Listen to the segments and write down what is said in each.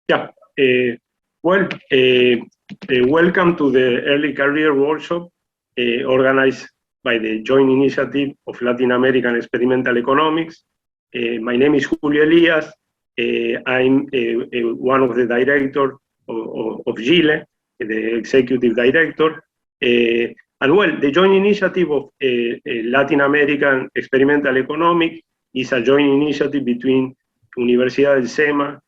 Yeah. Well, welcome to the Early Career Workshop organized by the Joint Initiative of Latin American Experimental Economics. My name is Julio Elías. I'm one of the directors of JiLAEE, the executive director. And well, the Joint Initiative of Latin American Experimental Economics is a joint initiative between Universidad, CEMA,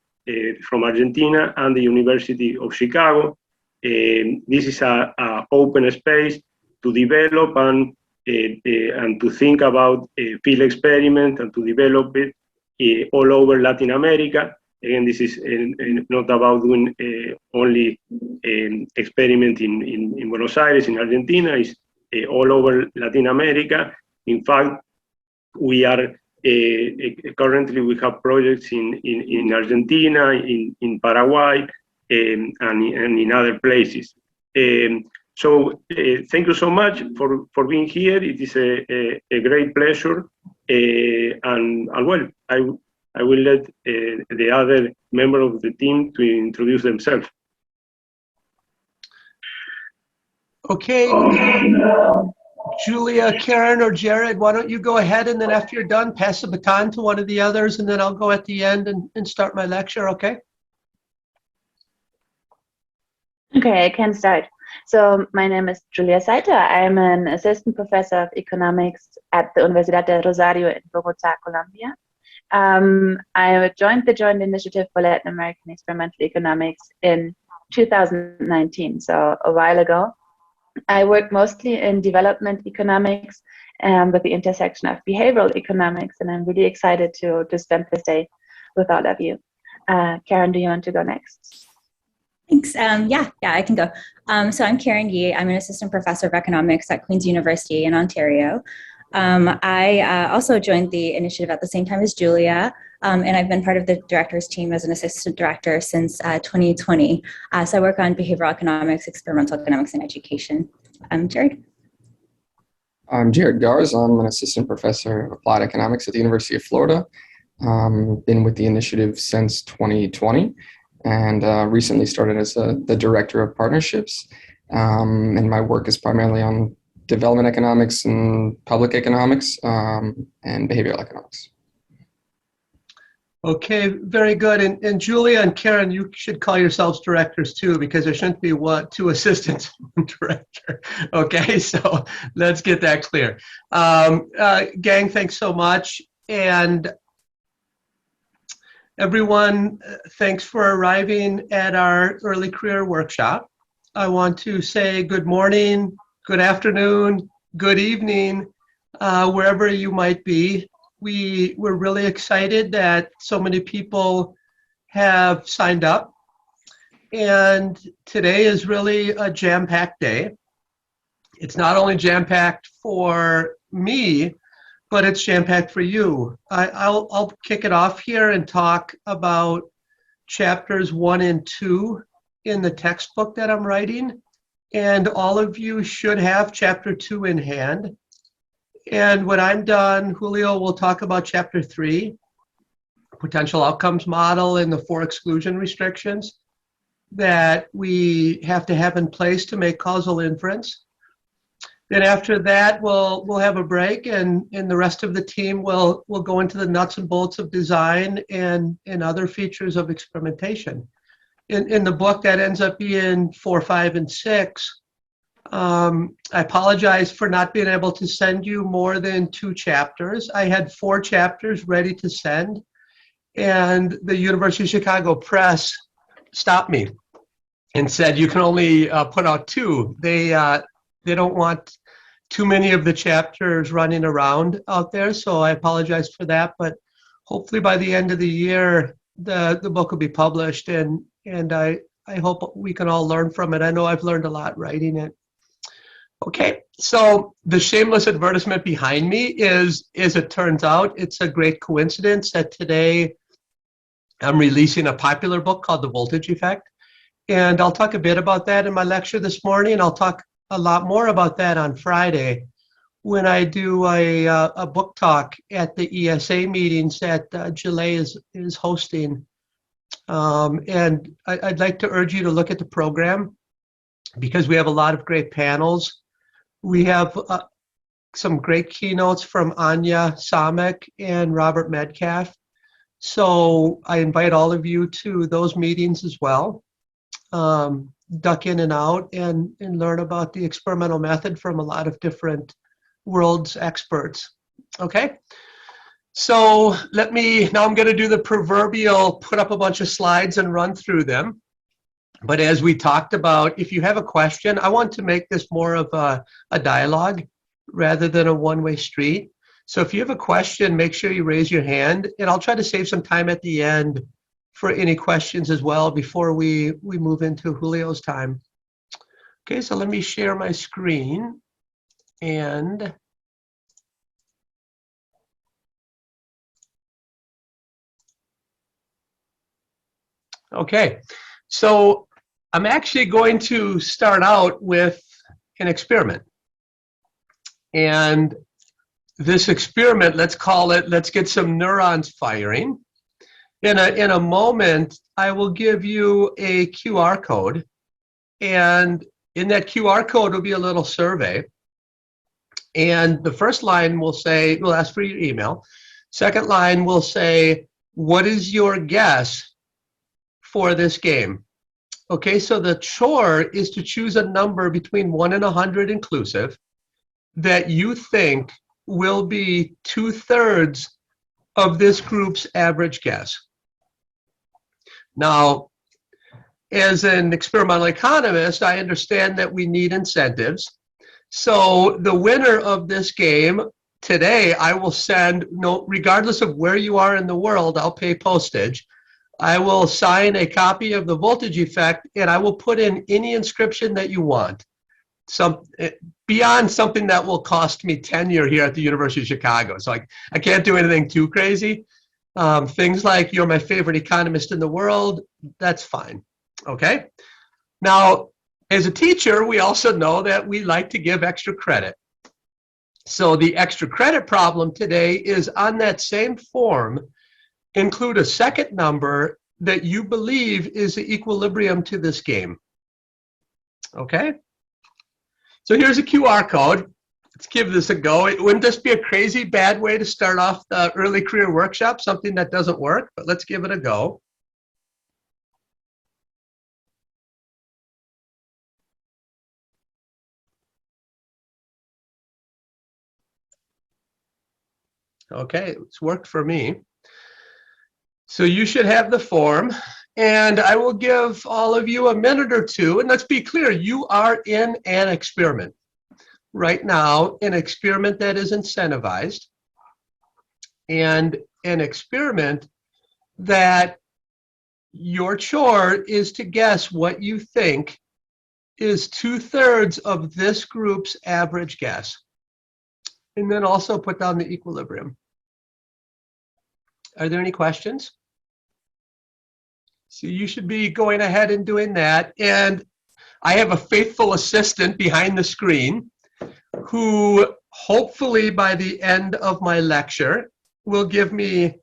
from Argentina, and the University of Chicago. This is an open space to develop and to think about field experiment and to develop it all over Latin America. Again, this is not about doing only experiment in Buenos Aires, in Argentina. It's all over Latin America. In fact, we are currently we have projects in Argentina, in Paraguay, and in other places. So thank you so much for being here. It is a great pleasure. And well, I will let the other member of the team to introduce themselves. Okay. Julia, Karen, or Jared, why don't you go ahead, and then after you're done, pass the baton to one of the others, and then I'll go at the end and start my lecture, okay? Okay, I can start. So my name is Julia Saiter. I'm an assistant professor of economics at the Universidad de Rosario in Bogotá, Colombia. I joined the Joint Initiative for Latin American Experimental Economics in 2019, so a while ago. I work mostly in development economics with the intersection of behavioral economics, and I'm really excited to spend this day with all of you. Karen, do you want to go next? Thanks. Yeah, I can go. So I'm Karen Yee. I'm an assistant professor of economics at Queen's University in Ontario. I also joined the initiative at the same time as Julia, and I've been part of the director's team as an assistant director since 2020. So I work on behavioral economics, experimental economics, and education. Jared? I'm Jared Garz. I'm an assistant professor of applied economics at the University of Florida. Been with the initiative since 2020. And recently started as the director of partnerships. And my work is primarily on development economics and public economics and behavioral economics. Okay, very good. And Julia and Karen, you should call yourselves directors too, because there shouldn't be two assistants director. Okay, so let's get that clear. Gang, thanks so much. And everyone, thanks for arriving at our early career workshop. I want to say good morning, good afternoon, good evening, wherever you might be. We're really excited that so many people have signed up. And today is really a jam-packed day. It's not only jam-packed for me, but it's jam-packed for you. I'll kick it off here and talk about chapters 1 and 2 in the textbook that I'm writing. And all of you should have chapter 2 in hand. And when I'm done, Julio will talk about chapter 3, potential outcomes model and the 4 exclusion restrictions that we have to have in place to make causal inference. Then after that, we'll have a break, and the rest of the team will go into the nuts and bolts of design and other features of experimentation. In the book, that ends up being 4, 5, and 6. I apologize for not being able to send you more than 2 chapters. I had 4 chapters ready to send, and the University of Chicago Press stopped me and said, you can only put out 2. They don't want too many of the chapters running around out there, so I apologize for that. But hopefully by the end of the year, the book will be published, and I hope we can all learn from it. I know I've learned a lot writing it. Okay, so the shameless advertisement behind me is it turns out, it's a great coincidence that today I'm releasing a popular book called The Voltage Effect. And I'll talk a bit about that in my lecture this morning, and I'll talk a lot more about that on Friday when I do a book talk at the ESA meetings that JiLAEE is hosting And I'd like to urge you to look at the program because we have a lot of great panels. We have some great keynotes from Anya Samek and Robert Metcalf. So I invite all of you to those meetings as well. Duck in and out and learn about the experimental method from a lot of different world's experts. Okay, so now I'm going to do the proverbial put up a bunch of slides and run through them. But as we talked about, if you have a question, I want to make this more of a dialogue rather than a one-way street. So if you have a question, make sure you raise your hand, and I'll try to save some time at the end for any questions as well before we move into Julio's time. Okay, so let me share my screen. And okay, so I'm actually going to start out with an experiment. And this experiment, let's call it, let's get some neurons firing. In a moment, I will give you a QR code. And in that QR code will be a little survey. And the first line will say, we'll ask for your email. Second line will say, what is your guess for this game? Okay, so the chore is to choose a number between 1 and 100 inclusive that you think will be 2/3 of this group's average guess. Now, as an experimental economist, I understand that we need incentives. So the winner of this game today, I will send, regardless of where you are in the world, I'll pay postage. I will sign a copy of the voltage effect, and I will put in any inscription that you want. Beyond something that will cost me tenure here at the University of Chicago. So I can't do anything too crazy. Things like, you're my favorite economist in the world, that's fine, okay? Now, as a teacher, we also know that we like to give extra credit. So the extra credit problem today is on that same form, include a second number that you believe is the equilibrium to this game, okay? So here's a QR code. Let's give this a go. Wouldn't this be a crazy bad way to start off the early career workshop, something that doesn't work, but let's give it a go. Okay, it's worked for me. So you should have the form, and I will give all of you a minute or two, and let's be clear, you are in an experiment right now, an experiment that is incentivized, and an experiment that your chore is to guess what you think is 2/3 of this group's average guess. And then also put down the equilibrium. Are there any questions? So you should be going ahead and doing that. And I have a faithful assistant behind the screen who hopefully by the end of my lecture will give me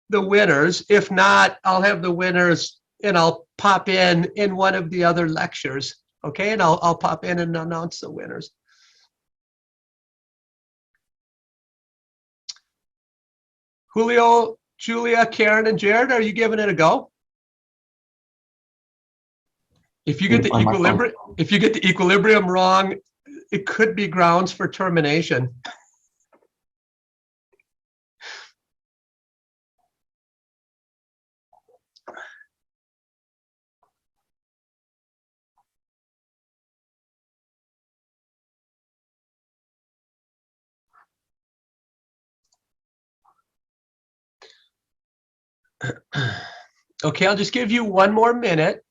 the winners. If not, I'll have the winners and I'll pop in one of the other lectures. Okay, and I'll pop in and announce the winners. Julio, Julia, Karen, and Jared, are you giving it a go? If you get the equilibrium wrong, it could be grounds for termination. Okay, I'll just give you one more minute.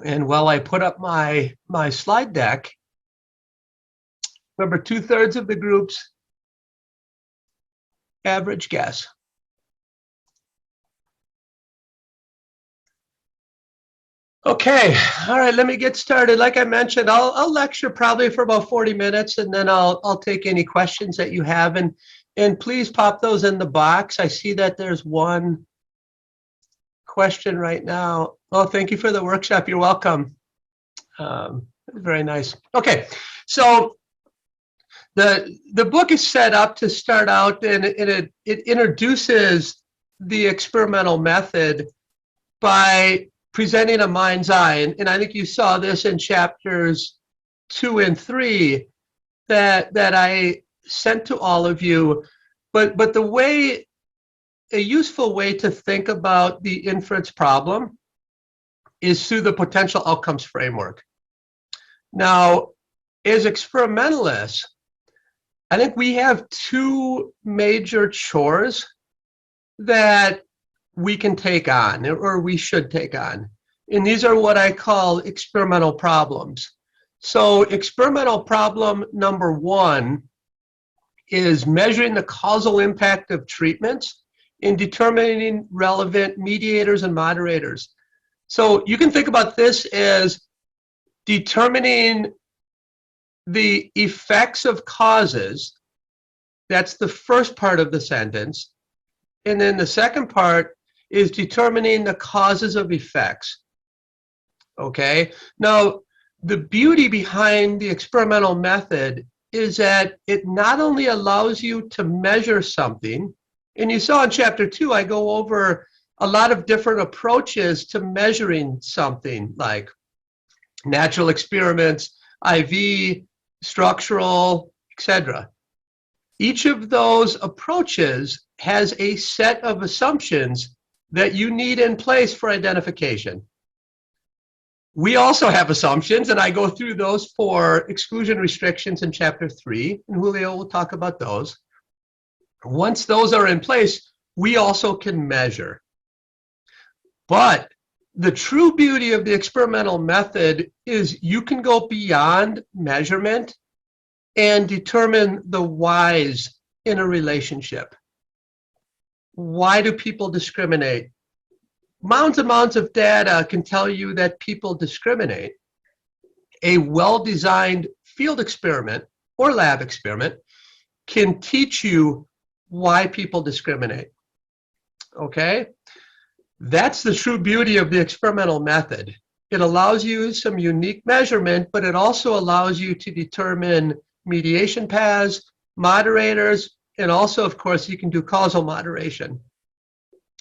And while I put up my slide deck, remember 2/3 of the group's average guess. Okay, all right, let me get started. Like I mentioned, I'll lecture probably for about 40 minutes, and then I'll take any questions that you have. And please pop those in the box. I see that there's one question right now. Well, thank you for the workshop. You're welcome. Very nice. Okay, so the book is set up to start out, and it introduces the experimental method by presenting a mind's eye, and I think you saw this in chapters 2 and 3 that I sent to all of you. But a useful way to think about the inference problem is through the potential outcomes framework. Now, as experimentalists, I think we have 2 major chores that we can take on, or we should take on. And these are what I call experimental problems. So experimental problem number 1 is measuring the causal impact of treatments in determining relevant mediators and moderators. So you can think about this as determining the effects of causes. That's the first part of the sentence. And then the second part is determining the causes of effects. Okay? Now, the beauty behind the experimental method is that it not only allows you to measure something, and you saw in chapter 2, I go over a lot of different approaches to measuring something, like natural experiments, IV, structural, etc. Each of those approaches has a set of assumptions that you need in place for identification. We also have assumptions, and I go through those for exclusion restrictions in chapter 3, and Julio will talk about those. Once those are in place, we also can measure. But the true beauty of the experimental method is you can go beyond measurement and determine the whys in a relationship. Why do people discriminate? Mounds and mounds of data can tell you that people discriminate. A well-designed field experiment or lab experiment can teach you why people discriminate. Okay? That's the true beauty of the experimental method. It allows you some unique measurement, but it also allows you to determine mediation paths, moderators, and also, of course, you can do causal moderation.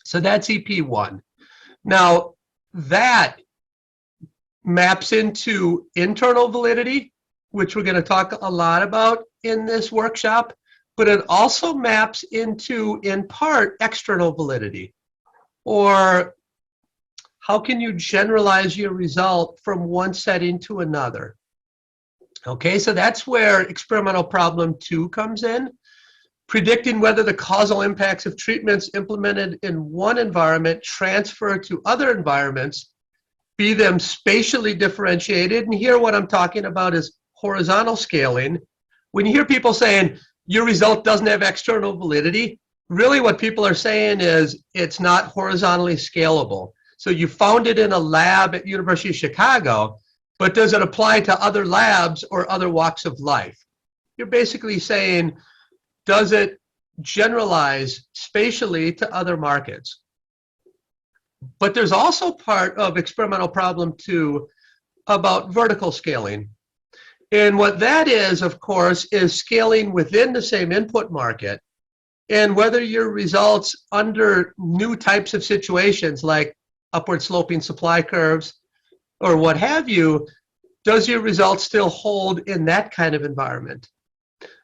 So that's EP1. Now, that maps into internal validity, which we're going to talk a lot about in this workshop, but it also maps into, in part, external validity. Or how can you generalize your result from one setting to another? Okay, so that's where experimental problem 2 comes in. Predicting whether the causal impacts of treatments implemented in one environment transfer to other environments, be them spatially differentiated. And here what I'm talking about is horizontal scaling. When you hear people saying your result doesn't have external validity, really what people are saying is it's not horizontally scalable. So you found it in a lab at University of Chicago, but does it apply to other labs or other walks of life? You're basically saying, does it generalize spatially to other markets? But there's also part of experimental problem 2 about vertical scaling. And what that is, of course, is scaling within the same input market, and whether your results under new types of situations like upward sloping supply curves or what have you, does your results still hold in that kind of environment?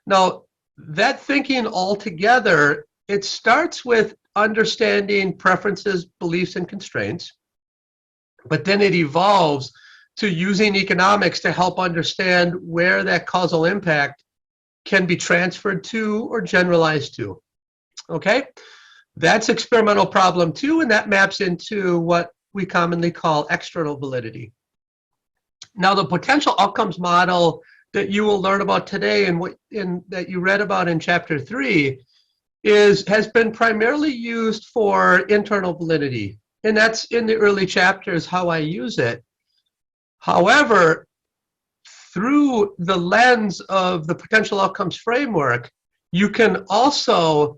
Now, that thinking altogether, it starts with understanding preferences, beliefs, and constraints, but then it evolves to using economics to help understand where that causal impact can be transferred to or generalized to. Okay? That's experimental problem 2, and that maps into what we commonly call external validity. Now, the potential outcomes model that you will learn about today and that you read about in chapter 3 has been primarily used for internal validity. And that's in the early chapters how I use it. However, through the lens of the potential outcomes framework, you can also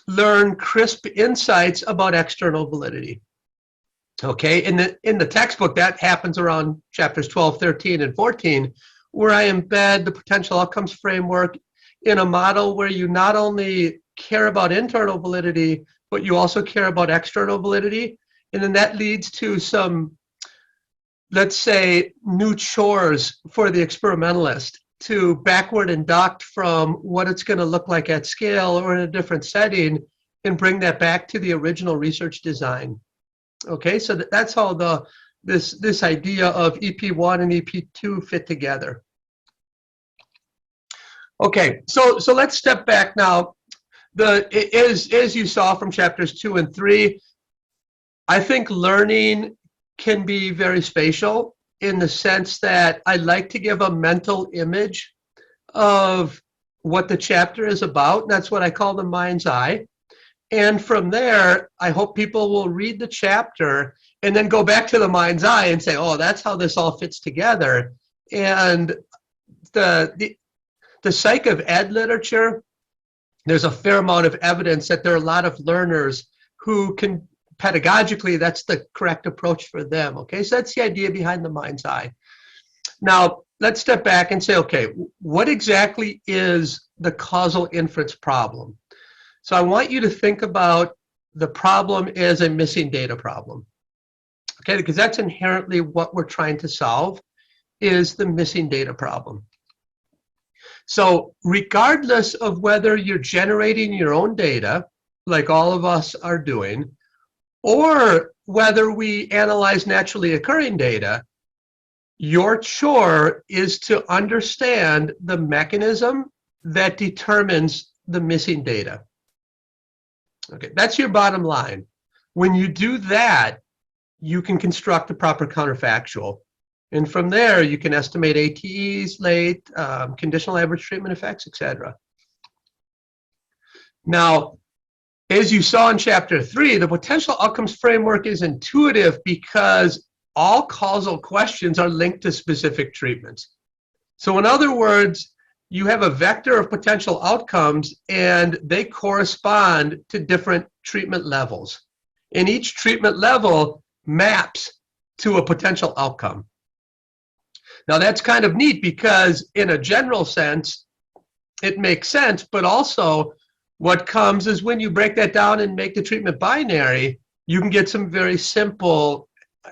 learn crisp insights about external validity. Okay, in the textbook, that happens around chapters 12, 13, and 14, where I embed the potential outcomes framework in a model where you not only care about internal validity, but you also care about external validity. And then that leads to some, let's say, new chores for the experimentalist to backward induct from what it's going to look like at scale or in a different setting and bring that back to the original research design. Okay, so that's how this idea of EP1 and EP2 fit together. Okay, so let's step back now. As you saw from chapters 2 and 3, I think learning can be very spatial in the sense that I like to give a mental image of what the chapter is about. And that's what I call the mind's eye. And from there, I hope people will read the chapter and then go back to the mind's eye and say, oh, that's how this all fits together. And the psych of ed literature, there's a fair amount of evidence that there are a lot of learners who can, pedagogically, that's the correct approach for them. Okay, so that's the idea behind the mind's eye. Now, let's step back and say, okay, what exactly is the causal inference problem? So I want you to think about the problem as a missing data problem, okay? Because that's inherently what we're trying to solve, is the missing data problem. So regardless of whether you're generating your own data, like all of us are doing, or whether we analyze naturally occurring data, your chore is to understand the mechanism that determines the missing data. Okay, that's your bottom line. When you do that, you can construct the proper counterfactual. And from there, you can estimate ATEs, late, conditional average treatment effects, etc. Now, as you saw in chapter 3, the potential outcomes framework is intuitive because all causal questions are linked to specific treatments. So in other words, you have a vector of potential outcomes and they correspond to different treatment levels. And each treatment level maps to a potential outcome. Now that's kind of neat because in a general sense, it makes sense, but also what comes is when you break that down and make the treatment binary, you can get some very simple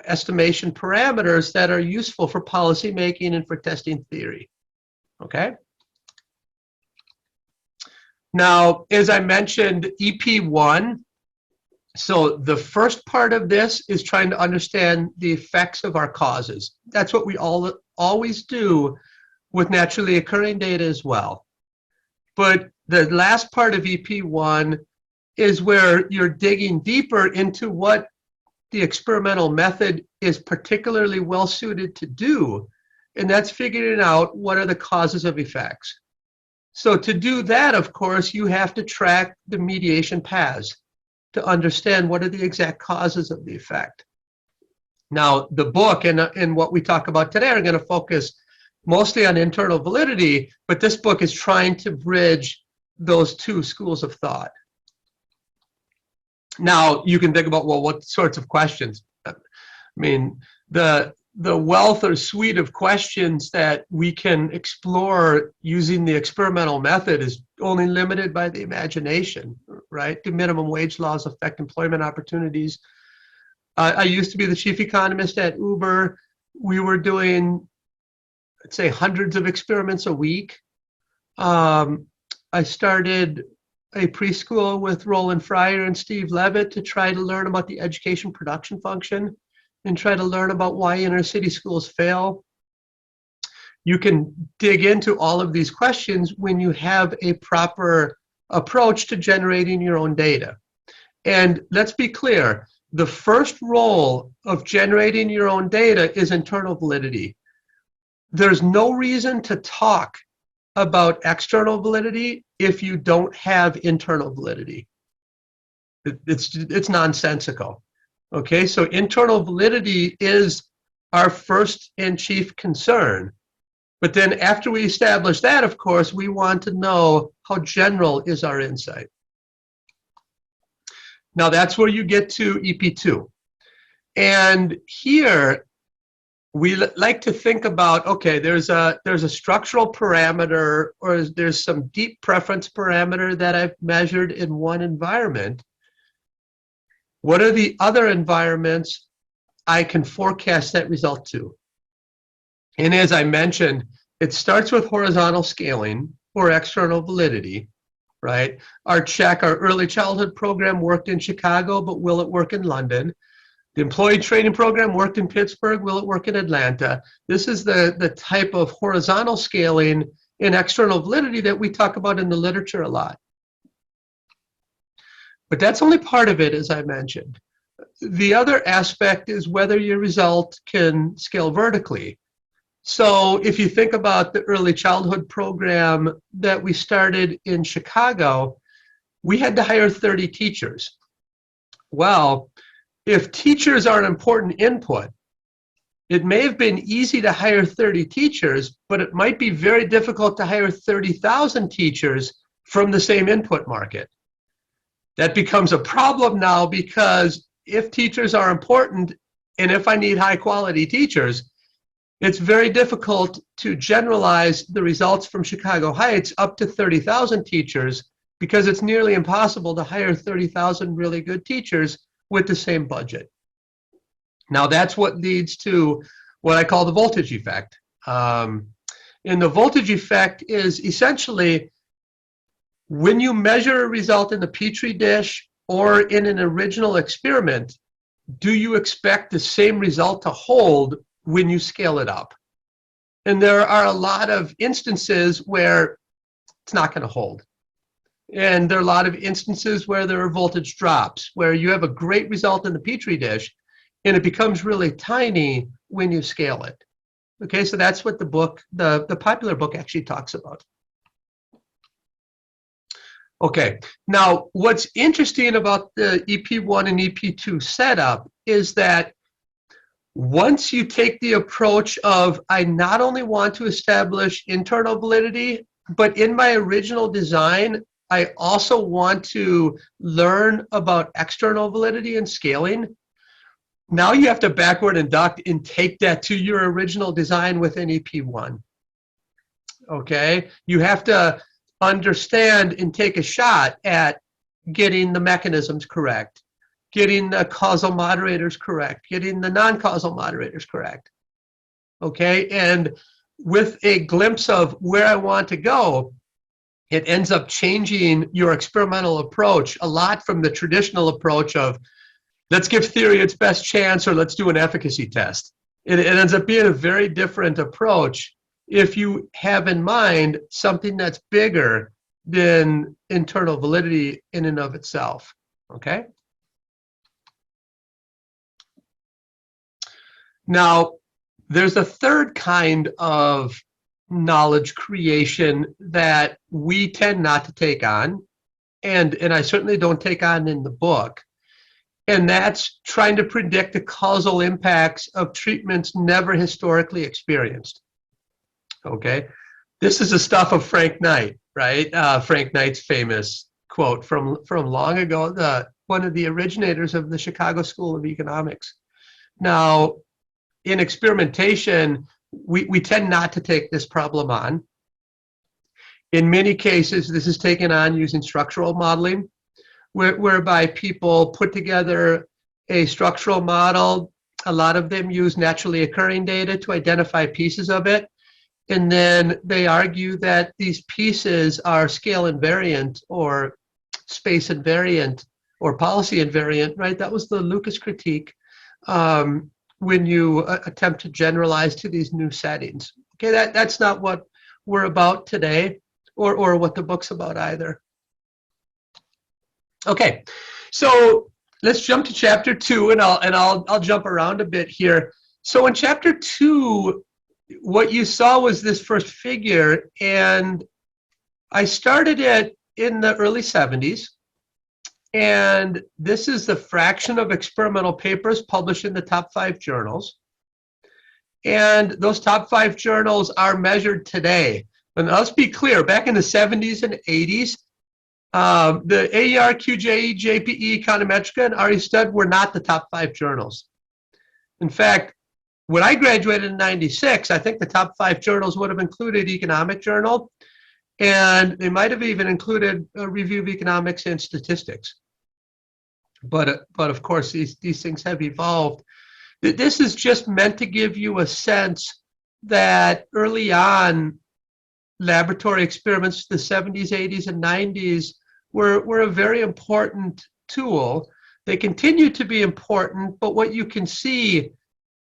estimation parameters that are useful for policy making and for testing theory, okay? Now, as I mentioned, EP1, so the first part of this is trying to understand the effects of our causes. That's what we always do with naturally occurring data as well. But the last part of EP1 is where you're digging deeper into what the experimental method is particularly well suited to do, and that's figuring out what are the causes of effects. So to do that, of course, you have to track the mediation paths to understand what are the exact causes of the effect. Now, the book and what we talk about today are going to focus mostly on internal validity, but this book is trying to bridge those two schools of thought. Now, you can think about, well, what sorts of questions? I mean, the wealth or suite of questions that we can explore using the experimental method is only limited by the imagination, right? Do minimum wage laws affect employment opportunities? I used to be the chief economist at Uber. We were doing, let's say, hundreds of experiments a week. I started a preschool with Roland Fryer and Steve Levitt to try to learn about the education production function and try to learn about why inner city schools fail. You can dig into all of these questions when you have a proper approach to generating your own data. And let's be clear, the first role of generating your own data is internal validity. There's no reason to talk about external validity if you don't have internal validity. It's nonsensical. Okay, so internal validity is our first and chief concern. But then after we establish that, of course, we want to know how general is our insight. Now that's where you get to EP2. And here, we like to think about, okay, there's a structural parameter, or there's some deep preference parameter that I've measured in one environment. What are the other environments I can forecast that result to? And as I mentioned, it starts with horizontal scaling or external validity, right? Our early childhood program worked in Chicago, but will it work in London? The employee training program worked in Pittsburgh. Will it work in Atlanta? This is the type of horizontal scaling in external validity that we talk about in the literature a lot. But that's only part of it, as I mentioned. The other aspect is whether your result can scale vertically. So if you think about the early childhood program that we started in Chicago, we had to hire 30 teachers. Well, if teachers are an important input, it may have been easy to hire 30 teachers, but it might be very difficult to hire 30,000 teachers from the same input market. That becomes a problem now, because if teachers are important, and if I need high quality teachers, it's very difficult to generalize the results from Chicago Heights up to 30,000 teachers, because it's nearly impossible to hire 30,000 really good teachers with the same budget. Now that's what leads to what I call the voltage effect. And the voltage effect is essentially when you measure a result in the Petri dish or in an original experiment, do you expect the same result to hold when you scale it up? And there are a lot of instances where it's not going to hold. And there are a lot of instances where there are voltage drops, where you have a great result in the Petri dish, and it becomes really tiny when you scale it. Okay, so that's what the book, the popular book actually talks about. Okay, now what's interesting about the EP1 and EP2 setup is that once you take the approach of, I not only want to establish internal validity, but in my original design, I also want to learn about external validity and scaling. Now you have to backward induct and take that to your original design within EP1. Okay, you have to understand and take a shot at getting the mechanisms correct, getting the causal moderators correct, getting the non-causal moderators correct. Okay, and with a glimpse of where I want to go, it ends up changing your experimental approach a lot from the traditional approach of, let's give theory its best chance, or let's do an efficacy test. It ends up being a very different approach if you have in mind something that's bigger than internal validity in and of itself, okay? Now, there's a third kind of knowledge creation that we tend not to take on, and I certainly don't take on in the book, and that's trying to predict the causal impacts of treatments never historically experienced. Okay, this is the stuff of Frank Knight, right? Frank Knight's famous quote from long ago, one of the originators of the Chicago School of Economics. Now, in experimentation, we tend not to take this problem on. In many cases, this is taken on using structural modeling, whereby people put together a structural model. A lot of them use naturally occurring data to identify pieces of it. And then they argue that these pieces are scale invariant or space invariant or policy invariant, right? That was the Lucas critique when you attempt to generalize to these new settings. Okay, that's not what we're about today, or what the book's about either. Okay, so let's jump to chapter 2, and I'll jump around a bit here. So in chapter 2, what you saw was this first figure, and I started it in the early 70s. And this is the fraction of experimental papers published in the top 5 journals. And those top 5 journals are measured today. And let's be clear, back in the 70s and 80s, the AER, QJE, JPE, Econometrica, and RE Stud were not the top 5 journals. In fact, when I graduated in '96, I think the top 5 journals would have included Economic Journal, and they might have even included a Review of Economics and Statistics. But of course, these things have evolved. This is just meant to give you a sense that early on, laboratory experiments, the 70s, 80s, and 90s, were a very important tool. They continue to be important, but what you can see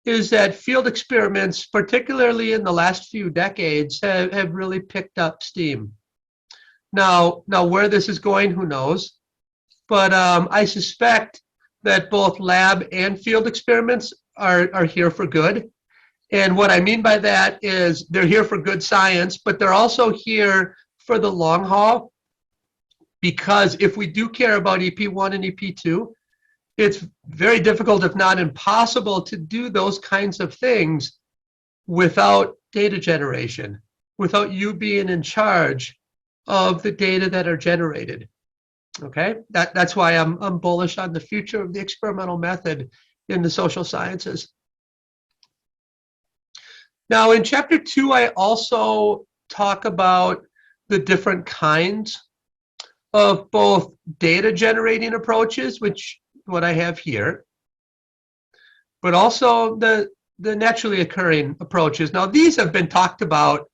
is that field experiments, particularly in the last few decades, have really picked up steam. Now where this is going, who knows? But I suspect that both lab and field experiments are here for good. And what I mean by that is they're here for good science, but they're also here for the long haul. Because if we do care about EP1 and EP2, it's very difficult, if not impossible, to do those kinds of things without data generation, without you being in charge of the data that are generated. Okay, that's why I'm bullish on the future of the experimental method in the social sciences. Now, in chapter 2, I also talk about the different kinds of both data generating approaches, which what I have here, but also the naturally occurring approaches. Now, these have been talked about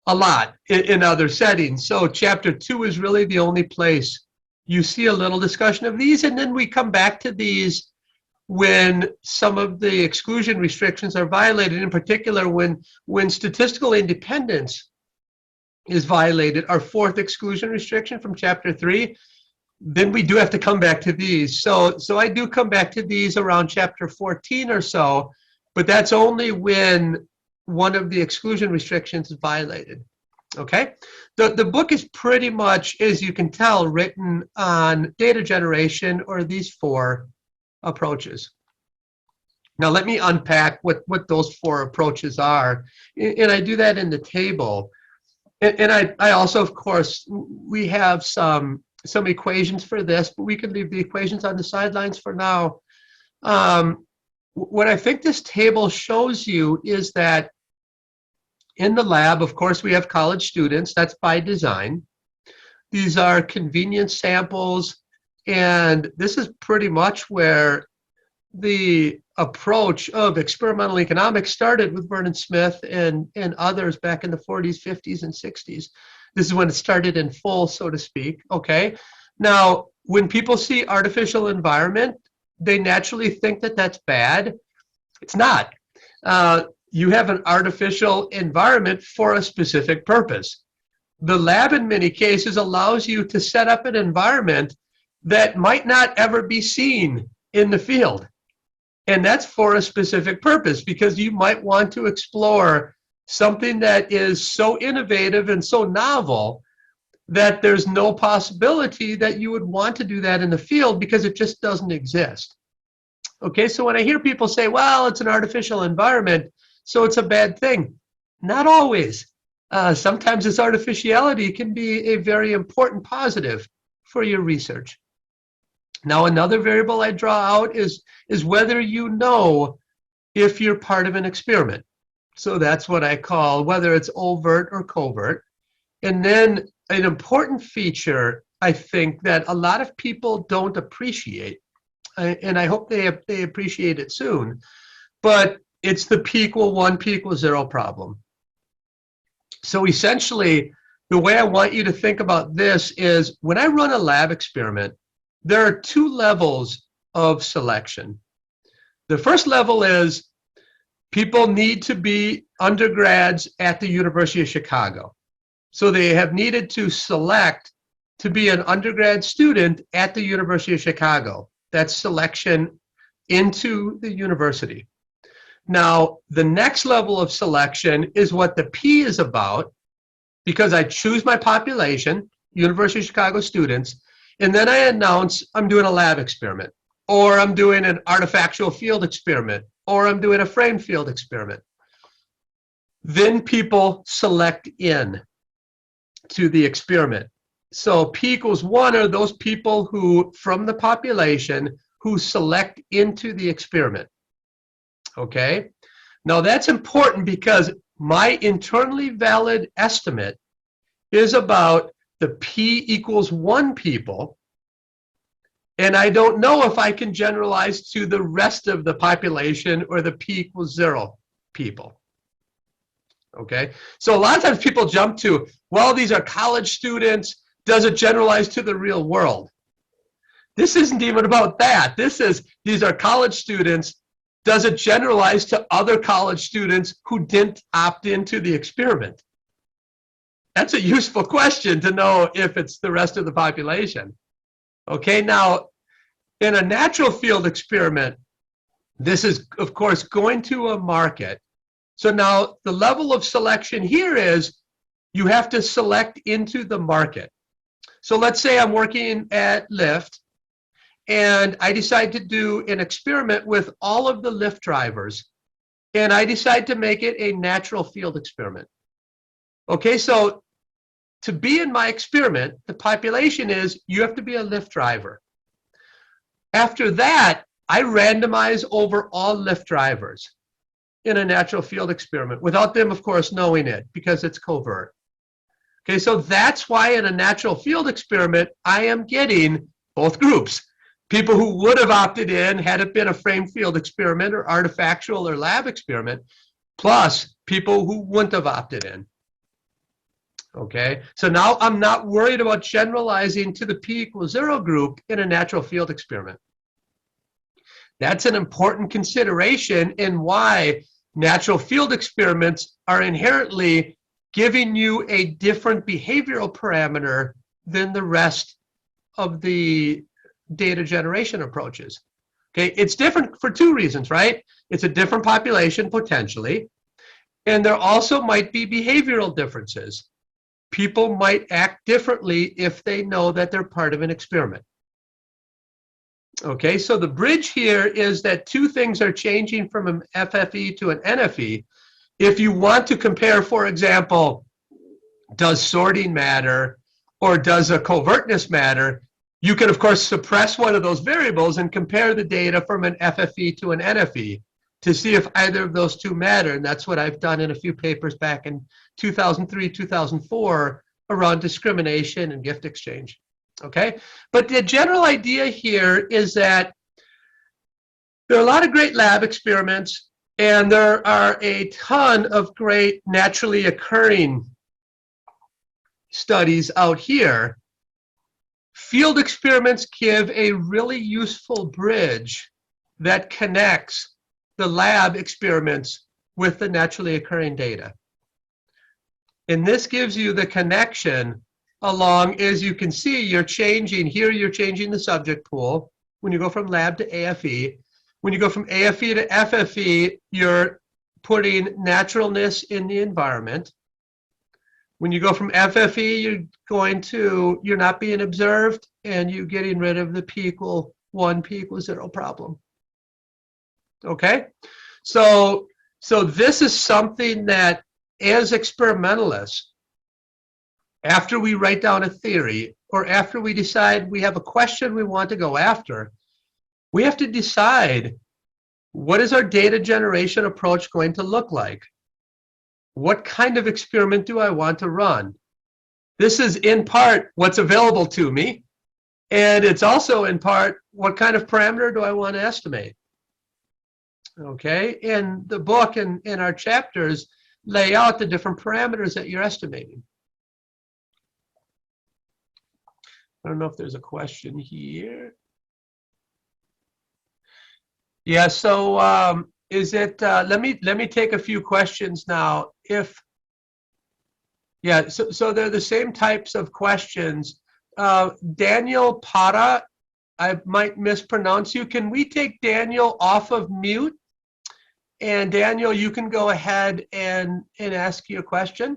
a lot in other settings. So chapter 2 is really the only place you see a little discussion of these, and then we come back to these when some of the exclusion restrictions are violated, in particular when statistical independence is violated, our 4th exclusion restriction from chapter 3, then we do have to come back to these. So I do come back to these around chapter 14 or so, but that's only when one of the exclusion restrictions is violated. Okay, the book is pretty much, as you can tell, written on data generation or these 4 approaches. Now let me unpack what those 4 approaches are, and I do that in the table. And I also, of course, we have some equations for this, but we can leave the equations on the sidelines for now. What I think this table shows you is that in the lab, of course, we have college students. That's by design. These are convenience samples, and this is pretty much where the approach of experimental economics started with Vernon Smith and others back in the 40s, 50s, and 60s. This is when it started in full, so to speak. Okay. Now, when people see artificial environment, they naturally think that that's bad. It's not. You have an artificial environment for a specific purpose. The lab, in many cases, allows you to set up an environment that might not ever be seen in the field. And that's for a specific purpose, because you might want to explore something that is so innovative and so novel that there's no possibility that you would want to do that in the field because it just doesn't exist. Okay, so when I hear people say, well, it's an artificial environment, so it's a bad thing. Not always. Sometimes this artificiality can be a very important positive for your research. Now, another variable I draw out is whether you know if you're part of an experiment. So that's what I call whether it's overt or covert. And then an important feature, I think, that a lot of people don't appreciate, and I hope they appreciate it soon, but it's the P=1, P=0 problem. So essentially, the way I want you to think about this is when I run a lab experiment, there are 2 levels of selection. The first level is people need to be undergrads at the University of Chicago. So they have needed to select to be an undergrad student at the University of Chicago. That's selection into the university. Now, the next level of selection is what the P is about, because I choose my population, University of Chicago students, and then I announce I'm doing a lab experiment, or I'm doing an artifactual field experiment, or I'm doing a frame field experiment. Then people select in to the experiment. So P=1 are those people who, from the population, who select into the experiment. Okay? Now that's important because my internally valid estimate is about the P equals 1 people, and I don't know if I can generalize to the rest of the population or the P equals 0 people. Okay? So a lot of times people jump to, well, these are college students, does it generalize to the real world? This isn't even about that. This is, these are college students, does it generalize to other college students who didn't opt into the experiment? That's a useful question to know if it's the rest of the population. Okay, now, in a natural field experiment, this is, of course, going to a market. So now the level of selection here is you have to select into the market. So let's say I'm working at Lyft, and I decide to do an experiment with all of the Lyft drivers, and I decide to make it a natural field experiment. Okay, so to be in my experiment, the population is you have to be a Lyft driver. After that, I randomize over all Lyft drivers in a natural field experiment without them, of course, knowing it because it's covert. Okay, so that's why in a natural field experiment, I am getting both groups. People who would have opted in had it been a frame field experiment or artifactual or lab experiment, plus people who wouldn't have opted in. Okay, so now I'm not worried about generalizing to the P equals 0 group in a natural field experiment. That's an important consideration in why natural field experiments are inherently giving you a different behavioral parameter than the rest of the data generation approaches. Okay, it's different for 2 reasons, right? It's a different population potentially, and there also might be behavioral differences. People might act differently if they know that they're part of an experiment. Okay, so the bridge here is that 2 things are changing from an FFE to an NFE. If you want to compare, for example, does sorting matter or does a covertness matter, you can, of course, suppress one of those variables and compare the data from an FFE to an NFE to see if either of those 2 matter. And that's what I've done in a few papers back in 2003, 2004 around discrimination and gift exchange. Okay, but the general idea here is that there are a lot of great lab experiments and there are a ton of great naturally occurring studies out here. Field experiments give a really useful bridge that connects the lab experiments with the naturally occurring data. And this gives you the connection along, as you can see, you're changing, here you're changing the subject pool when you go from lab to AFE. When you go from AFE to FFE, you're putting naturalness in the environment. When you go from FFE, you're not being observed, and you're getting rid of the P equal 1, P equals 0 problem. Okay? So this is something that, as experimentalists, after we write down a theory, or after we decide we have a question we want to go after, we have to decide, what is our data generation approach going to look like? What kind of experiment do I want to run? This is in part what's available to me, and it's also in part what kind of parameter do I want to estimate? Okay, and the book and our chapters lay out the different parameters that you're estimating. I don't know if there's a question here. Yeah, so is it, let me take a few questions now. So they're the same types of questions. Daniel Para, I might mispronounce you. Can we take Daniel off of mute? And Daniel, you can go ahead and ask your question.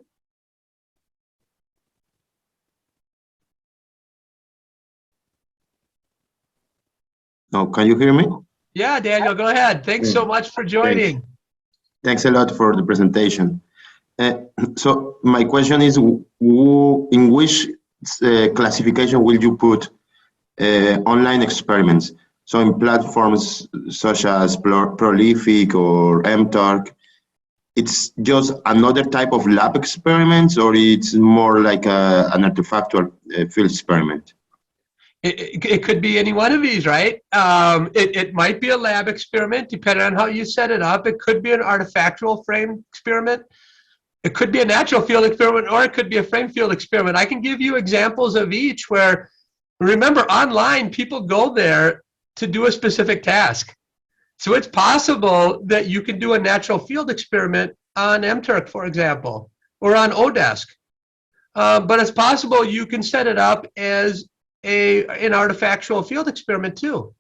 Oh, can you hear me? Yeah, Daniel, go ahead. Thanks so much for joining. Thanks a lot for the presentation. So my question is, in which classification will you put online experiments? So in platforms such as Prolific or MTurk, it's just another type of lab experiments, or it's more like an artifactual field experiment? It could be any one of these, right? It might be a lab experiment, depending on how you set it up. It could be an artifactual frame experiment. It could be a natural field experiment, or it could be a frame field experiment. I can give you examples of each where, remember, online, people go there to do a specific task. So it's possible that you can do a natural field experiment on MTurk, for example, or on ODesk. But it's possible you can set it up as an artifactual field experiment too.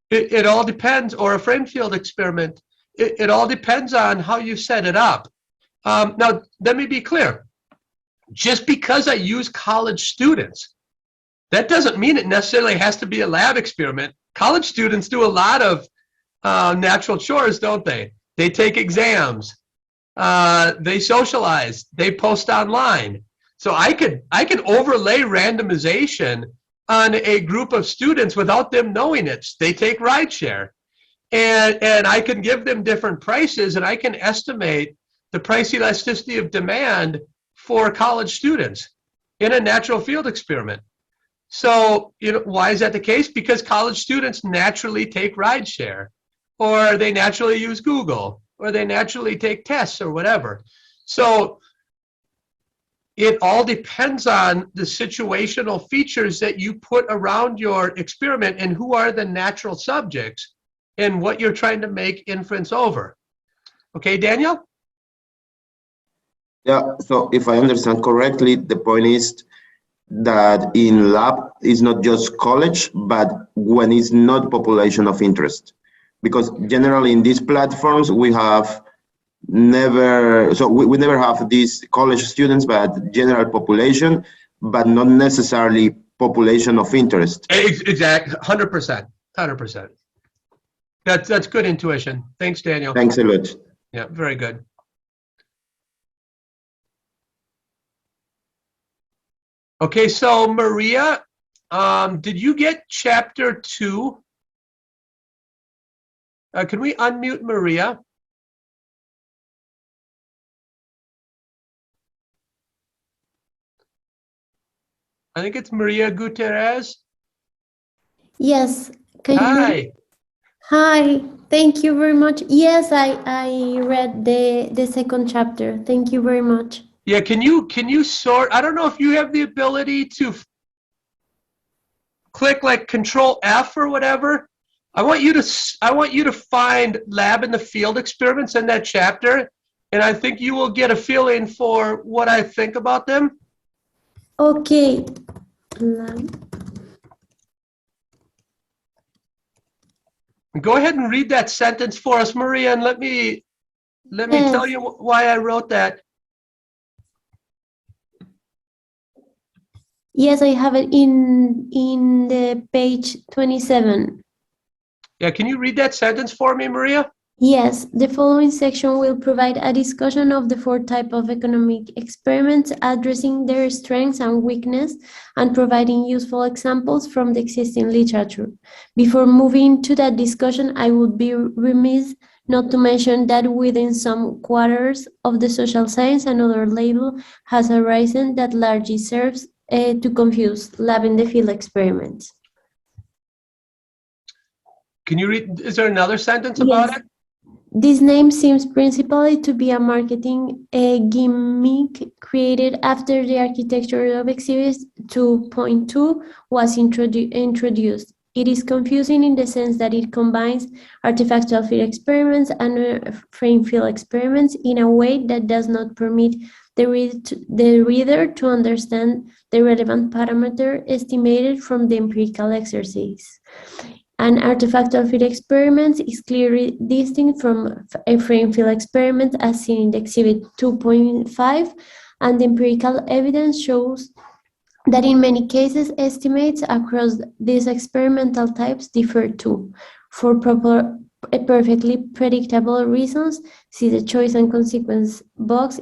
It all depends, or a frame field experiment. It all depends on how you set it up. Now, let me be clear. Just because I use college students, that doesn't mean it necessarily has to be a lab experiment. College students do a lot of natural chores, don't they? They take exams, they socialize, they post online. So I could overlay randomization on a group of students without them knowing it. They take rideshare, and I can give them different prices, and I can estimate the price elasticity of demand for college students in a natural field experiment. So, why is that the case? Because college students naturally take rideshare, or they naturally use Google, or they naturally take tests or whatever. So it all depends on the situational features that you put around your experiment and who are the natural subjects and what you're trying to make inference over. Okay, Daniel? Yeah, so if I understand correctly, the point is that in lab is not just college, but when it's not population of interest. Because generally in these platforms, we have never, so we never have these college students, but general population, but not necessarily population of interest. Exactly, 100%, 100%. That's good intuition. Thanks, Daniel. Thanks a lot. Yeah, very good. Okay, so Maria, did you get chapter 2? Can we unmute Maria? I think it's Maria Gutierrez. Yes. Can you hear me? Hi. Thank you very much. Yes, I read the second chapter. Thank you very much. Yeah, can you sort? I don't know if you have the ability to click like Control F or whatever. I want you to find lab in the field experiments in that chapter, and I think you will get a feeling for what I think about them. Okay. Go ahead and read that sentence for us, Maria, and let me tell you why I wrote that. Yes, I have it in the page 27. Yeah, can you read that sentence for me, Maria? Yes, the following section will provide a discussion of the 4 types of economic experiments, addressing their strengths and weaknesses, and providing useful examples from the existing literature. Before moving to that discussion, I would be remiss not to mention that within some quarters of the social science, another label has arisen that largely serves to confuse lab in the field experiments. Can you read? Is there another sentence about it? This name seems principally to be a marketing gimmick created after the architecture of Exhibit 2.2 was introduced. It is confusing in the sense that it combines artifactual field experiments and frame field experiments in a way that does not permit the reader to understand the relevant parameter estimated from the empirical exercise. An artifactual field experiment is clearly distinct from a frame field experiment as seen in the Exhibit 2.5, and the empirical evidence shows that in many cases estimates across these experimental types differ too. For perfectly predictable reasons, see the choice and consequence box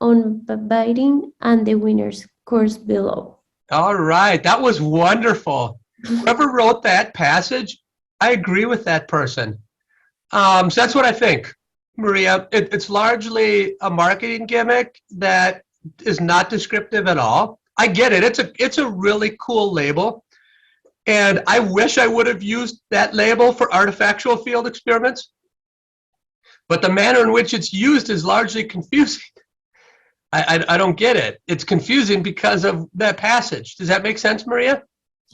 on Validity and the winner's course below. All right, that was wonderful. Whoever wrote that passage, I agree with that person. So that's what I think, Maria. It's largely a marketing gimmick that is not descriptive at all. I get it. It's a really cool label. And I wish I would have used that label for artifactual field experiments. But the manner in which it's used is largely confusing. I don't get it. It's confusing because of that passage. Does that make sense, Maria?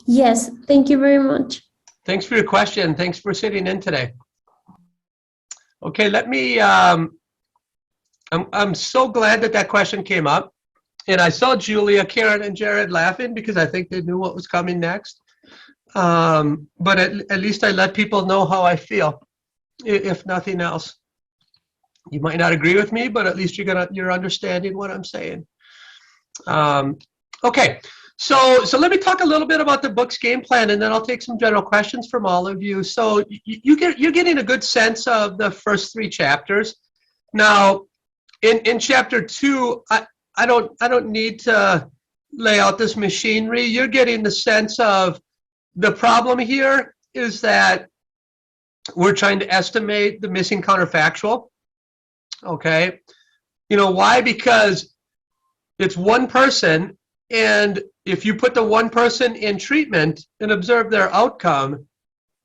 Yes, thank you very much. Thanks for your question. Thanks for sitting in today. Okay, let me, I'm so glad that question came up. And I saw Julia, Karen, and Jared laughing because I think they knew what was coming next. But at least I let people know how I feel, if nothing else. You might not agree with me, but at least you're understanding what I'm saying. Okay, so let me talk a little bit about the book's game plan, and then I'll take some general questions from all of you. So you're getting a good sense of the first 3 chapters. Now, in chapter 2, I don't need to lay out this machinery. You're getting the sense of the problem here is that we're trying to estimate the missing counterfactual. Okay, you know why? Because it's one person, and if you put the one person in treatment and observe their outcome,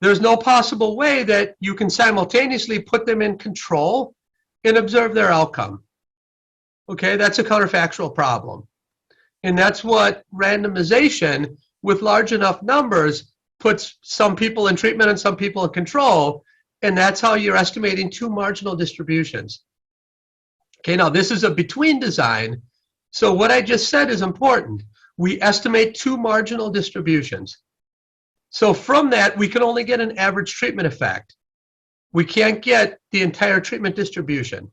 there's no possible way that you can simultaneously put them in control and observe their outcome. Okay, that's a counterfactual problem. And that's what randomization with large enough numbers puts some people in treatment and some people in control, and that's how you're estimating 2 marginal distributions. Okay, now this is a between design, so what I just said is important. We estimate 2 marginal distributions. So from that, we can only get an average treatment effect. We can't get the entire treatment distribution.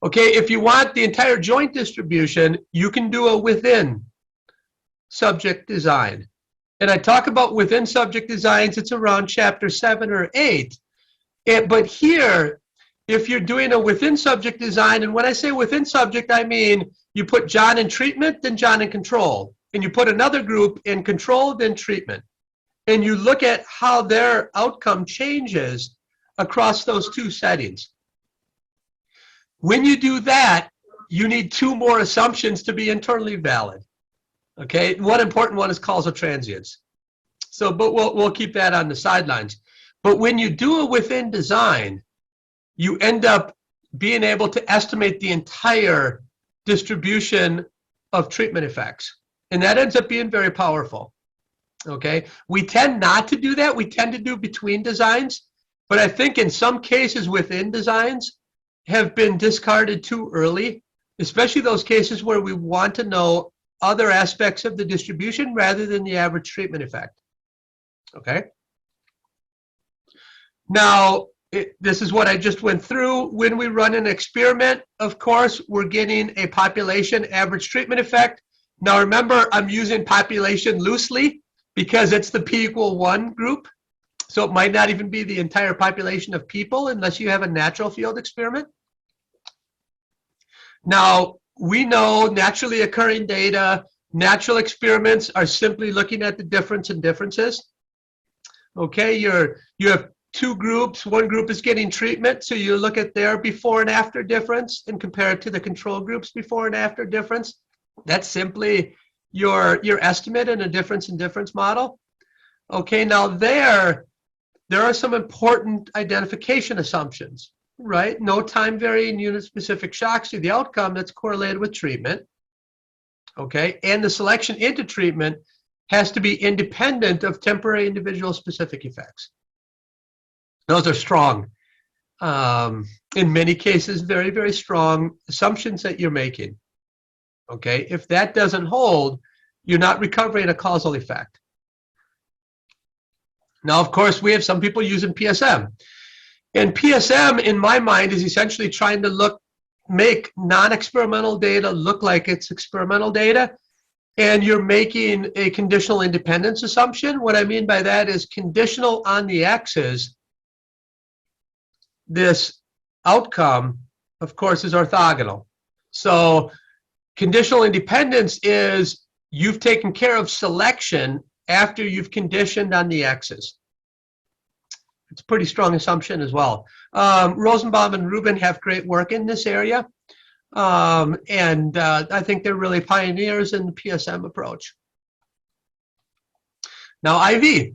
Okay, if you want the entire joint distribution, you can do a within subject design. And I talk about within subject designs, it's around chapter 7 or 8. But here, if you're doing a within subject design, and when I say within subject, I mean you put John in treatment, then John in control. And you put another group in control, then treatment. And you look at how their outcome changes across those 2 settings. When you do that, you need 2 more assumptions to be internally valid. Okay, one important one is causal transience. So, but we'll keep that on the sidelines. But when you do a within design, you end up being able to estimate the entire distribution of treatment effects. And that ends up being very powerful. Okay, we tend not to do that. We tend to do between designs. But I think in some cases within designs have been discarded too early, especially those cases where we want to know other aspects of the distribution rather than the average treatment effect. Okay. Now, this is what I just went through. When we run an experiment, of course, we're getting a population average treatment effect. Now, remember, I'm using population loosely because it's the p=1 group. So it might not even be the entire population of people unless you have a natural field experiment. Now, we know naturally occurring data, natural experiments are simply looking at the difference in differences. Okay, you have 2 groups. One group is getting treatment, so you look at their before and after difference and compare it to the control group's before and after difference. That's simply your estimate in a difference in difference model. Okay, now there are some important identification assumptions, right? No time varying unit specific shocks to the outcome that's correlated with treatment. Okay, and the selection into treatment has to be independent of temporary individual specific effects. Those are strong, in many cases, very, very strong assumptions that you're making. Okay, if that doesn't hold, you're not recovering a causal effect. Now, of course, we have some people using PSM. And PSM, in my mind, is essentially trying to make non-experimental data look like it's experimental data. And you're making a conditional independence assumption. What I mean by that is conditional on the x's. This outcome, of course, is orthogonal. So conditional independence is you've taken care of selection after you've conditioned on the x's. It's a pretty strong assumption as well. Rosenbaum and Rubin have great work in this area. And I think they're really pioneers in the PSM approach. Now, IV.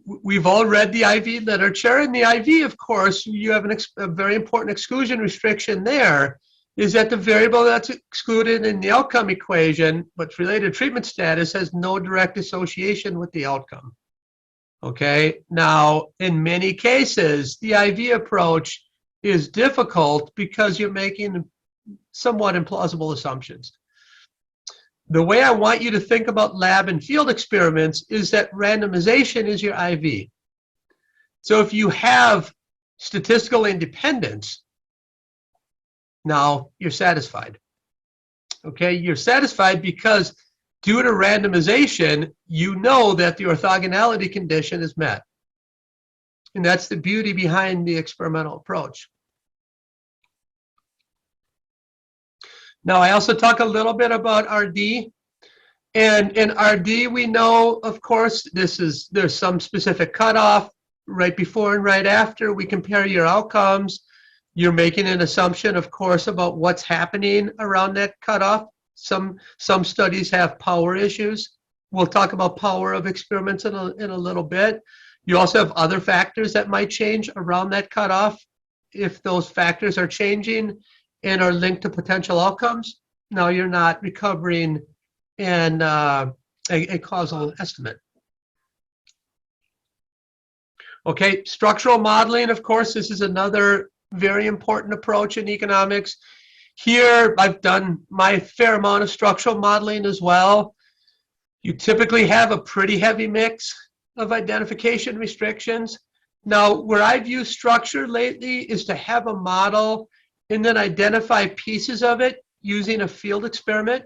We've all read the IV literature, and the IV, of course, you have a very important exclusion restriction there, is that the variable that's excluded in the outcome equation, but related treatment status, has no direct association with the outcome. Okay, now, in many cases, the IV approach is difficult because you're making somewhat implausible assumptions. The way I want you to think about lab and field experiments is that randomization is your IV. So if you have statistical independence, now you're satisfied. Okay, you're satisfied because due to randomization, you know that the orthogonality condition is met. And that's the beauty behind the experimental approach. Now, I also talk a little bit about RD. And in RD, we know, of course, there's some specific cutoff right before and right after. We compare your outcomes. You're making an assumption, of course, about what's happening around that cutoff. Some studies have power issues. We'll talk about power of experiments in a little bit. You also have other factors that might change around that cutoff. If those factors are changing and are linked to potential outcomes, now you're not recovering in a causal estimate. Okay, structural modeling, of course, this is another very important approach in economics. Here, I've done my fair amount of structural modeling as well. You typically have a pretty heavy mix of identification restrictions. Now, where I've used structure lately is to have a model and then identify pieces of it using a field experiment.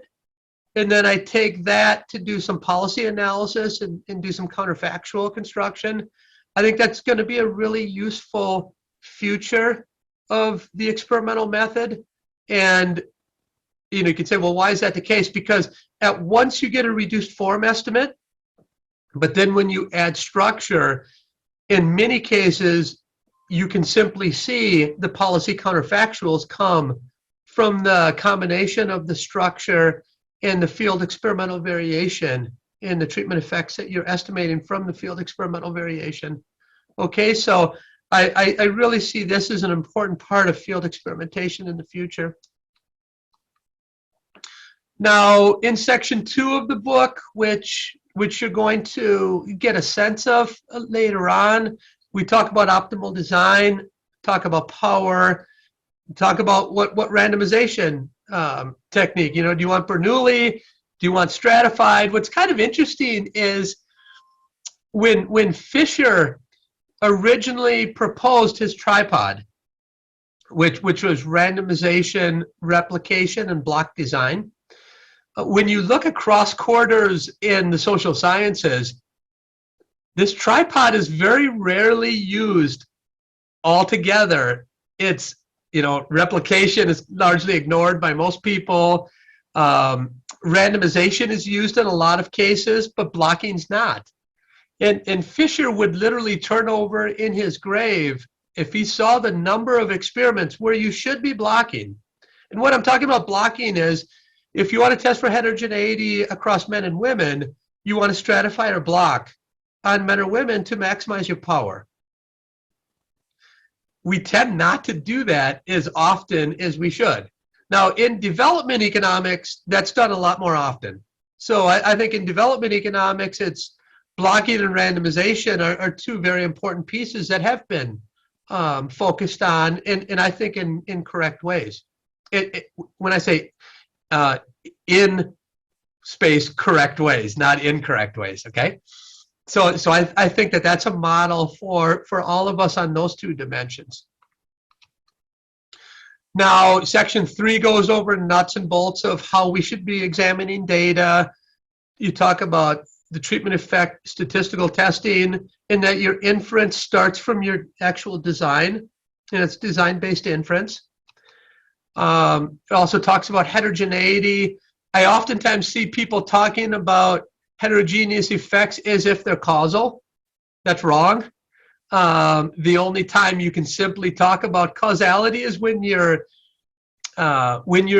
And then I take that to do some policy analysis and do some counterfactual construction. I think that's going to be a really useful feature of the experimental method. And you could say, well, why is that the case? Because at once you get a reduced form estimate, but then when you add structure, in many cases, you can simply see the policy counterfactuals come from the combination of the structure and the field experimental variation and the treatment effects that you're estimating from the field experimental variation. Okay, so I really see this as an important part of field experimentation in the future. Now, in section 2 of the book, which you're going to get a sense of later on, we talk about optimal design, talk about power, talk about what randomization technique. Do you want Bernoulli? Do you want stratified? What's kind of interesting is when Fisher originally proposed his tripod, which was randomization, replication, and block design, when you look across quarters in the social sciences, this tripod is very rarely used altogether. It's, replication is largely ignored by most people. Randomization is used in a lot of cases, but blocking's not. And Fisher would literally turn over in his grave if he saw the number of experiments where you should be blocking. And what I'm talking about blocking is, if you want to test for heterogeneity across men and women, you want to stratify or block on men or women to maximize your power. We tend not to do that as often as we should. Now, in development economics, that's done a lot more often. So I think in development economics, it's blocking and randomization are two very important pieces that have been focused on, and I think in correct ways. When I say in space correct ways, not incorrect ways, okay? So I think that's a model for all of us on those two dimensions. Now, section 3 goes over nuts and bolts of how we should be examining data. You talk about the treatment effect statistical testing, and that your inference starts from your actual design, and it's design-based inference. It also talks about heterogeneity. I oftentimes see people talking about heterogeneous effects as if they're causal. That's wrong. The only time you can simply talk about causality is when you're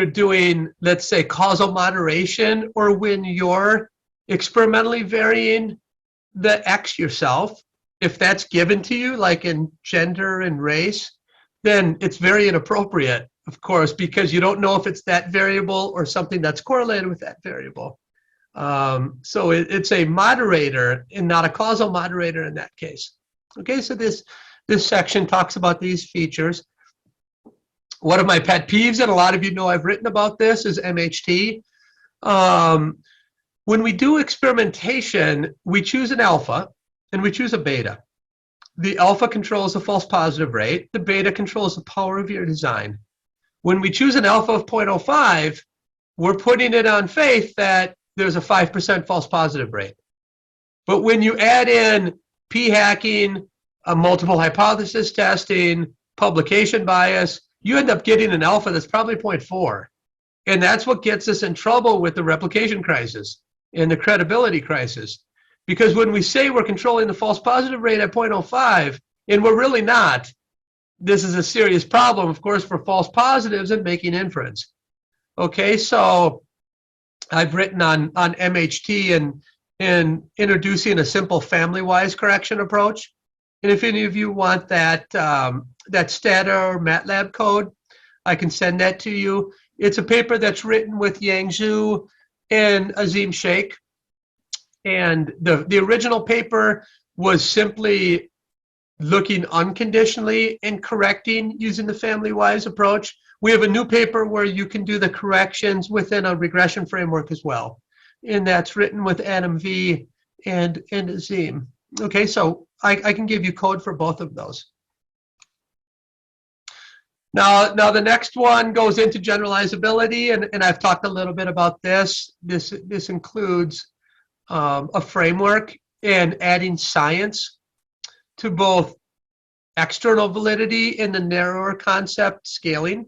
doing, let's say, causal moderation, or when you're experimentally varying the X yourself. If that's given to you, like in gender and race, then it's very inappropriate, of course, because you don't know if it's that variable or something that's correlated with that variable. So it's a moderator and not a causal moderator in that case. Okay, so this section talks about these features. One of my pet peeves, and a lot of you know I've written about this, is MHT. When we do experimentation, we choose an alpha and we choose a beta. The alpha controls the false positive rate. The beta controls the power of your design. When we choose an alpha of 0.05, we're putting it on faith that there's a 5% false positive rate. But when you add in p-hacking, multiple hypothesis testing, publication bias, you end up getting an alpha that's probably 0.4. And that's what gets us in trouble with the replication crisis and the credibility crisis. Because when we say we're controlling the false positive rate at 0.05, and we're really not, this is a serious problem, of course, for false positives and making inference. Okay, so I've written on MHT and introducing a simple family-wise correction approach. And if any of you want that Stata or MATLAB code, I can send that to you. It's a paper that's written with Yang Zhu and Azim Sheikh. And the original paper was simply looking unconditionally and correcting using the family-wise approach. We have a new paper where you can do the corrections within a regression framework as well. And that's written with Adam V and Azim. Okay, so I can give you code for both of those. Now the next one goes into generalizability, and I've talked a little bit about this. This includes a framework and adding science to both external validity and the narrower concept scaling.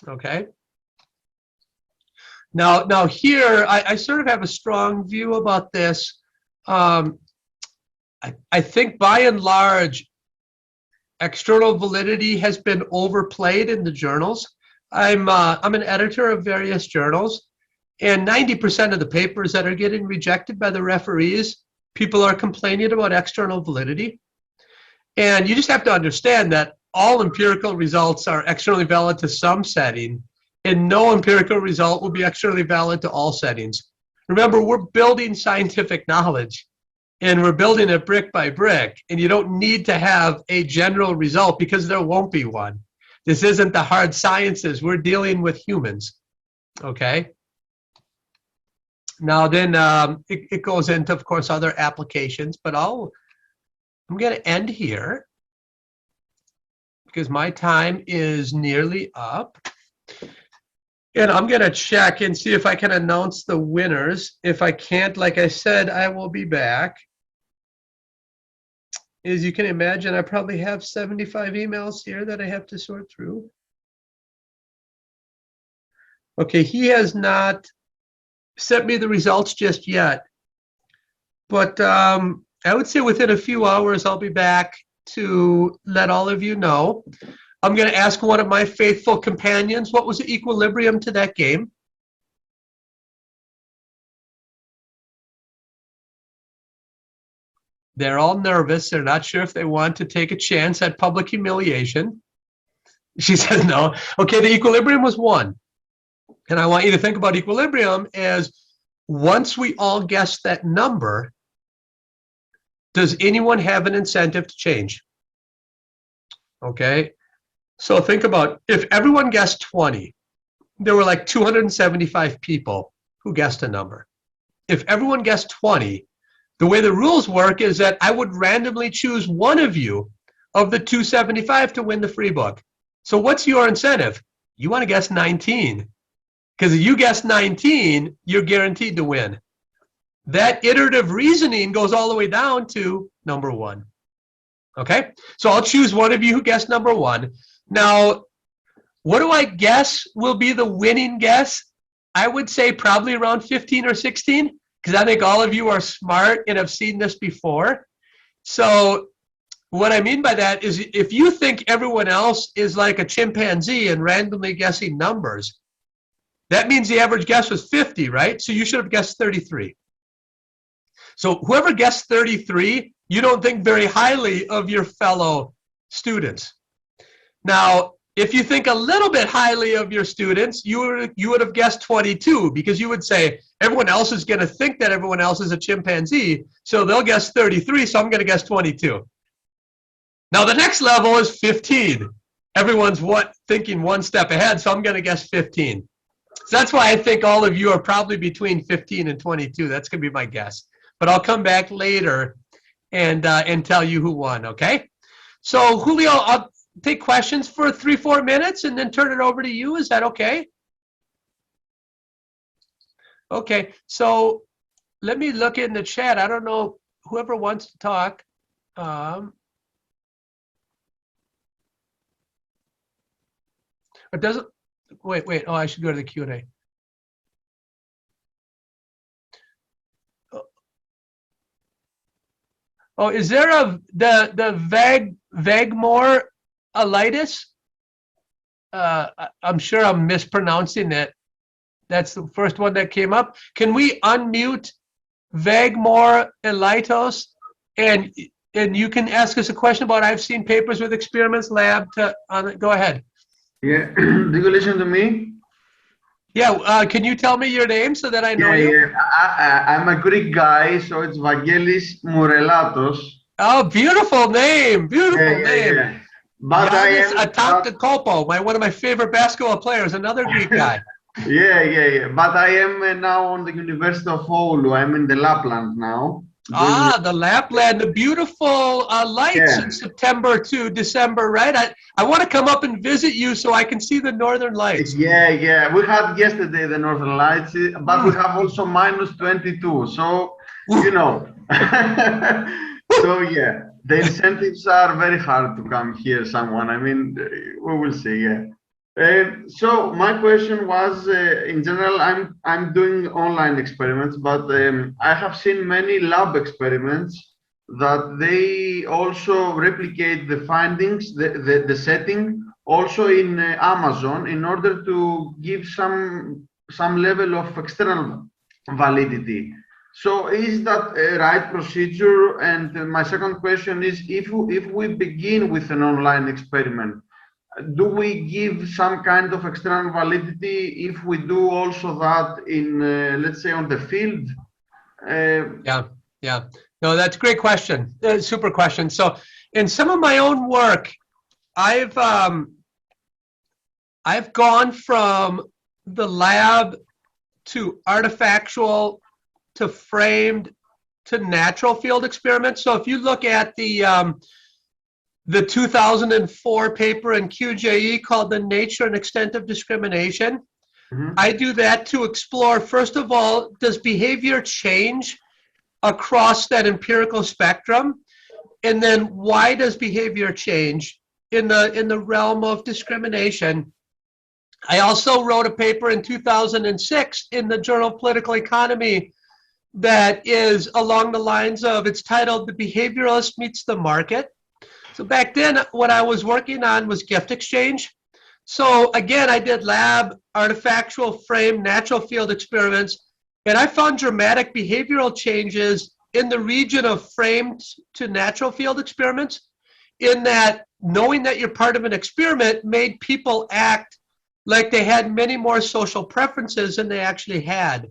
Okay. Now here, I sort of have a strong view about this. I think by and large, external validity has been overplayed in the journals. I'm an editor of various journals, and 90% of the papers that are getting rejected by the referees, people are complaining about external validity. And you just have to understand that all empirical results are externally valid to some setting, and no empirical result will be externally valid to all settings. Remember, we're building scientific knowledge, and we're building it brick by brick, and you don't need to have a general result because there won't be one. This isn't the hard sciences. We're dealing with humans, okay? Now then, it goes into, of course, other applications, but I'm going to end here because my time is nearly up. And I'm going to check and see if I can announce the winners. If I can't, like I said, I will be back. As you can imagine, I probably have 75 emails here that I have to sort through. Okay, he has not sent me the results just yet. But I would say within a few hours, I'll be back to let all of you know. I'm going to ask one of my faithful companions, what was the equilibrium to that game? They're all nervous. They're not sure if they want to take a chance at public humiliation. She says no. Okay, the equilibrium was 1. And I want you to think about equilibrium as once we all guess that number, does anyone have an incentive to change? Okay, so think about if everyone guessed 20, there were like 275 people who guessed a number. If everyone guessed 20, the way the rules work is that I would randomly choose one of you of the 275 to win the free book. So what's your incentive? You want to guess 19. Because if you guess 19, you're guaranteed to win. That iterative reasoning goes all the way down to number 1. Okay? So I'll choose one of you who guessed number 1. Now, what do I guess will be the winning guess? I would say probably around 15 or 16, because I think all of you are smart and have seen this before. So What I mean by that is if you think everyone else is like a chimpanzee and randomly guessing numbers, that means the average guess was 50, right? So you should have guessed 33. So whoever guessed 33, you don't think very highly of your fellow students. Now, if you think a little bit highly of your students, you would have guessed 22, because you would say, everyone else is going to think that everyone else is a chimpanzee, so they'll guess 33, so I'm going to guess 22. Now, the next level is 15. Everyone's thinking one step ahead, so I'm going to guess 15. So that's why I think all of you are probably between 15 and 22. That's going to be my guess. But I'll come back later and tell you who won, okay? So, Julio, I'll take questions for 3-4 minutes and then turn it over to you. Is that okay? Okay, so let me look in the chat. I don't know, whoever wants to talk. It doesn't, wait, oh, I should go to the Q&A. Oh, is there the Vagmore Elitis? I'm sure I'm mispronouncing it. That's the first one that came up. Can we unmute Vagmore Elitos? And you can ask us a question about, I've seen papers with experiments lab to, go ahead. Yeah, do you listen to me? Yeah, can you tell me your name so that I know you? Yeah. I'm a Greek guy, so it's Vangelis Mourelatos. Oh, beautiful name, beautiful name. Yeah. But Giannis Antetokounmpo, one of my favorite basketball players, another Greek guy. Yeah. But I am now on the University of Oulu. I'm in the Lapland now. The Lapland, the beautiful lights in September to December, right? I want to come up and visit you so I can see the northern lights. Yeah. We had yesterday the northern lights, but we have also -22. So, you know. So, yeah, the incentives are very hard to come here, someone. I mean, we will see, yeah. So my question was, in general, I'm doing online experiments, but I have seen many lab experiments that they also replicate the findings, the setting, also in Amazon, in order to give some level of external validity. So is that a right procedure? And my second question is, if we begin with an online experiment, do we give some kind of external validity if we do also that in, let's say, on the field? Yeah. No, that's a great question. Super question. So in some of my own work, I've gone from the lab to artifactual to framed to natural field experiments. So if you look at the 2004 paper in QJE called The Nature and Extent of Discrimination. I do that to explore, first of all, does behavior change across that empirical spectrum? And then why does behavior change in the realm of discrimination? I also wrote a paper in 2006 in the Journal of Political Economy that is along the lines of, it's titled The Behavioralist Meets the Market. So back then, what I was working on was gift exchange. So again, I did lab, artifactual, frame, natural field experiments, and I found dramatic behavioral changes in the region of framed to natural field experiments, in that knowing that you're part of an experiment made people act like they had many more social preferences than they actually had.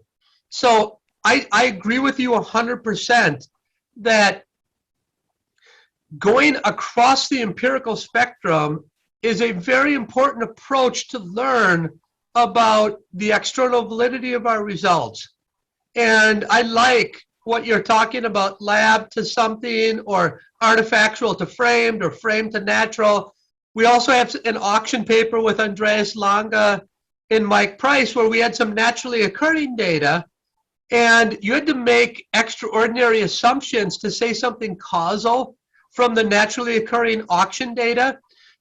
So I agree with you 100% that going across the empirical spectrum is a very important approach to learn about the external validity of our results. And I like what you're talking about, lab to something, or artifactual to framed, or framed to natural. We also have an auction paper with Andreas Lange and Mike Price where we had some naturally occurring data, and you had to make extraordinary assumptions to say something causal from the naturally occurring auction data.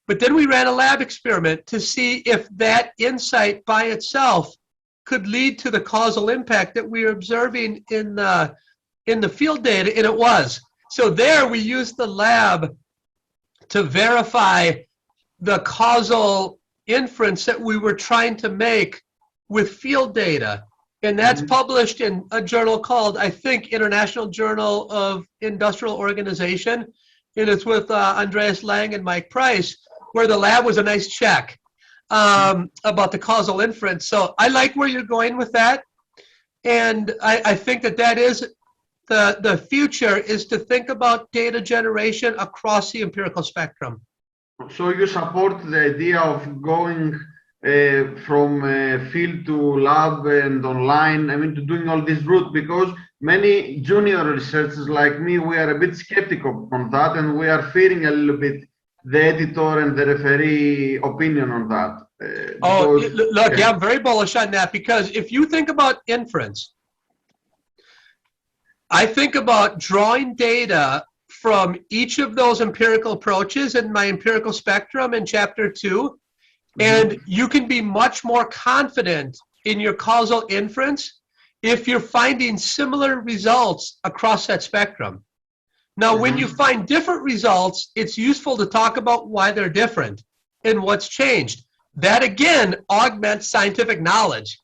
But then we ran a lab experiment to see if that insight by itself could lead to the causal impact that we were observing in the field data, and it was. So there we used the lab to verify the causal inference that we were trying to make with field data. And that's published in a journal called, I think, International Journal of Industrial Organization. And it's with Andreas Lang and Mike Price, where the lab was a nice check about the causal inference. So I like where you're going with that. And I think that that is the future, is to think about data generation across the empirical spectrum. So you support the idea of going from field to lab and online, I mean, to doing all this route, because many junior researchers like me, we are a bit skeptical on that, and we are fearing a little bit the editor and the referee opinion on that. Look, yeah, I'm very bullish on that, because if you think about inference, I think about drawing data from each of those empirical approaches in my empirical spectrum in chapter 2, and you can be much more confident in your causal inference if you're finding similar results across that spectrum. Now, when you find different results, it's useful to talk about why they're different and what's changed. That, again, augments scientific knowledge.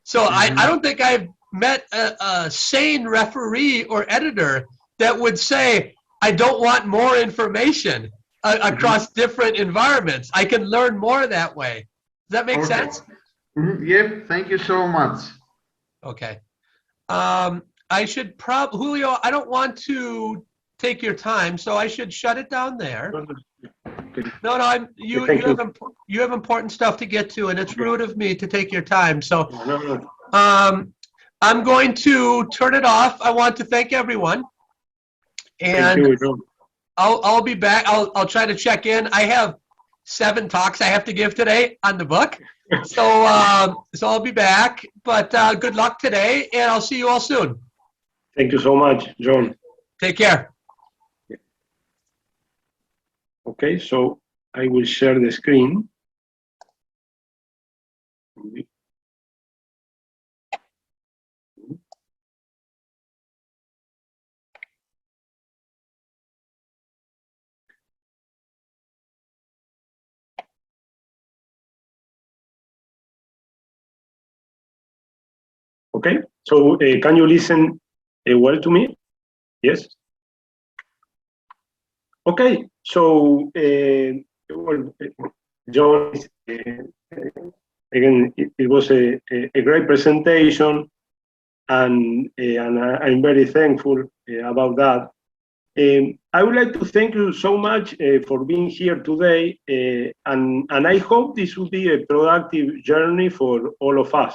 So I don't think I've met a sane referee or editor that would say, I don't want more information across different environments. I can learn more that way. Does that make sense? Yep, thank you so much. Okay. I should Julio, I don't want to take your time, so I should shut it down there. No, you have important stuff to get to, and it's rude of me to take your time. So I'm going to turn it off. I want to thank everyone. And I'll be back. I'll try to check in. I have 7 talks I have to give today on the book. So I'll be back. But good luck today, and I'll see you all soon. Thank you so much, John. Take care. Okay, so I will share the screen. Okay, so can you listen well to me? Yes? Okay, so well, John, again, it was a great presentation, and I'm very thankful about that. I would like to thank you so much for being here today, and I hope this will be a productive journey for all of us.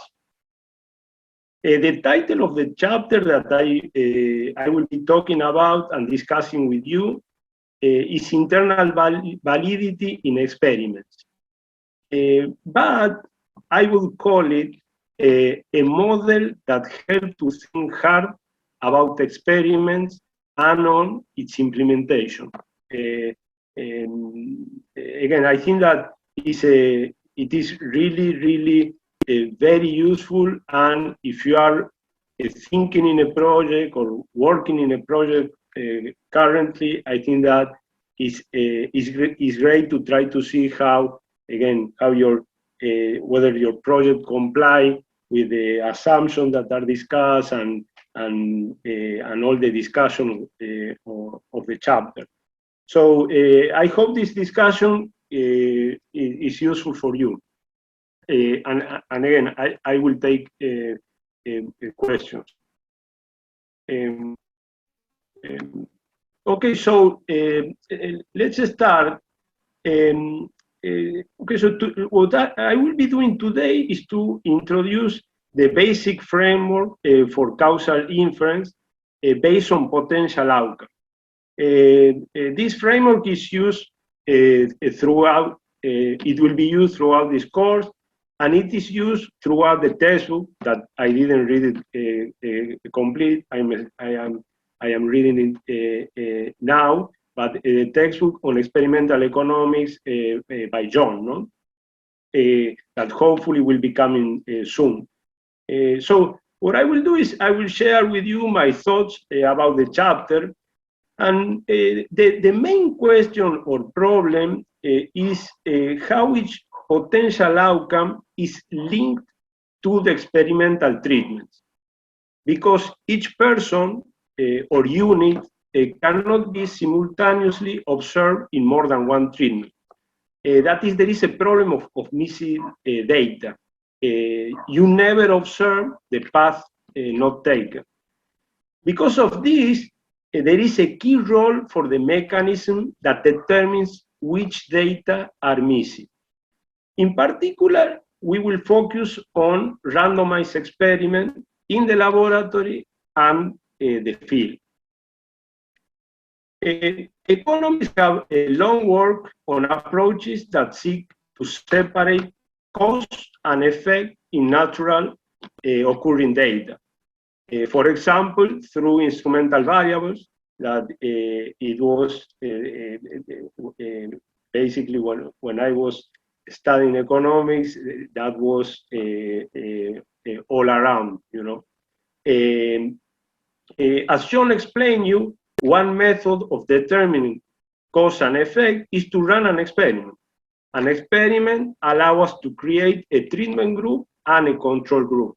The title of the chapter that I will be talking about and discussing with you is internal validity in experiments. But I will call it a model that helps to think hard about experiments and on its implementation. Again, I think that it is really very useful, and if you are thinking in a project or working in a project currently, I think that is great to try to see how your whether your project comply with the assumptions that are discussed and all the discussion of the chapter. So I hope this discussion is useful for you. And again, I will take questions. Okay, so let's start. Okay, so what I will be doing today is to introduce the basic framework for causal inference based on potential outcome. This framework is used throughout, it will be used throughout this course, and it is used throughout the textbook that I didn't read it complete. I am reading it now, but the textbook on experimental economics by John, no? That hopefully will be coming soon. So what I will do is I will share with you my thoughts about the chapter, And the main question or problem is how each potential outcome is linked to the experimental treatments. Because each person or unit cannot be simultaneously observed in more than one treatment. That is, there is a problem of missing data. You never observe the path not taken. Because of this, there is a key role for the mechanism that determines which data are missing. In particular, we will focus on randomized experiments in the laboratory and the field. Economists have long work on approaches that seek to separate cause and effect in natural occurring data. For example, through instrumental variables, that it was basically when I was studying economics, that was all around, you know. As John explained you, one method of determining cause and effect is to run an experiment. An experiment allows us to create a treatment group and a control group.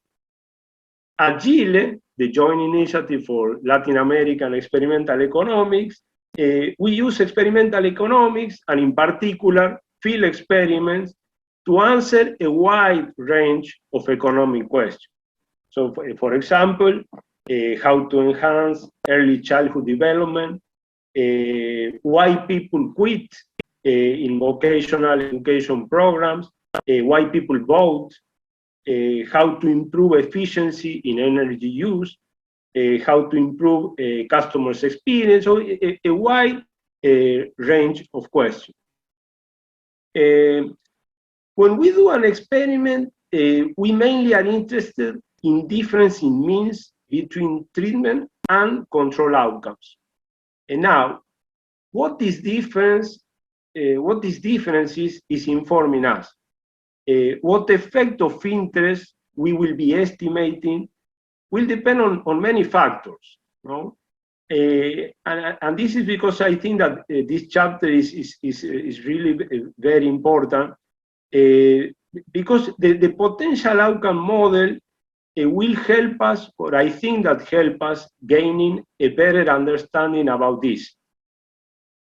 At JiLAEE, the Joint Initiative for Latin American Experimental Economics, we use experimental economics and in particular field experiments to answer a wide range of economic questions. So for example, how to enhance early childhood development, why people quit in vocational education programs, why people vote, how to improve efficiency in energy use, how to improve customers' experience, so a wide range of questions. When we do an experiment, we mainly are interested in difference in means between treatment and control outcomes. And now, what this difference is informing us. What effect of interest we will be estimating will depend on many factors. No? And this is because I think that this chapter is really very important because the potential outcome model will help us, or I think that help us gaining a better understanding about this.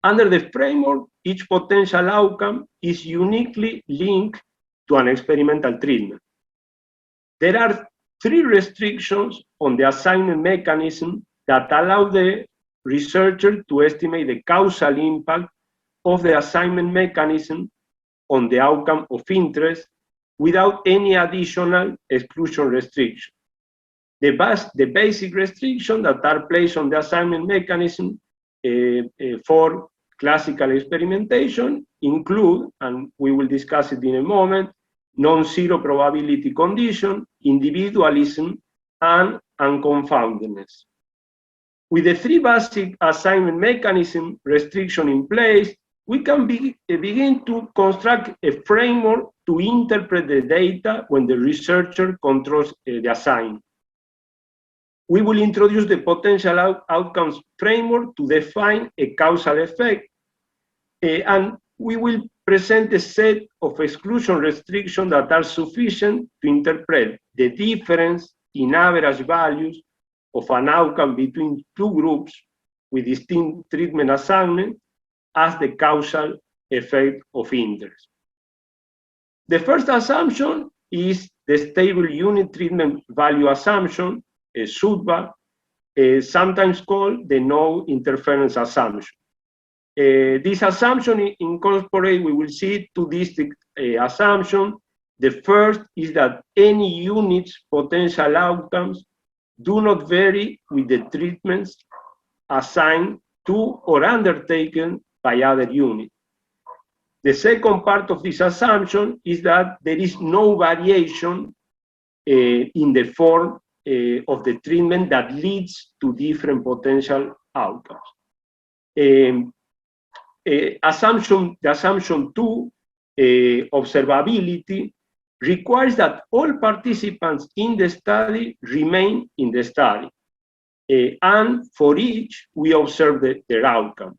Under the framework, each potential outcome is uniquely linked to an experimental treatment. There are 3 restrictions on the assignment mechanism that allow the researcher to estimate the causal impact of the assignment mechanism on the outcome of interest without any additional exclusion restriction. The basic restrictions that are placed on the assignment mechanism for classical experimentation include, and we will discuss it in a moment, non-zero probability condition, individualism, and unconfoundedness. With the 3 basic assignment mechanism restriction in place, we can begin to construct a framework to interpret the data when the researcher controls the assignment. We will introduce the potential outcomes framework to define a causal effect, and we will present a set of exclusion restrictions that are sufficient to interpret the difference in average values of an outcome between 2 groups with distinct treatment assignment as the causal effect of interest. The first assumption is the stable unit treatment value assumption, SUTVA, sometimes called the no interference assumption. This assumption incorporates, we will see, 2 distinct assumptions. The first is that any unit's potential outcomes do not vary with the treatments assigned to or undertaken by other units. The second part of this assumption is that there is no variation in the form of the treatment that leads to different potential outcomes. Assumption 2, observability, requires that all participants in the study remain in the study. And for each, we observe their outcome.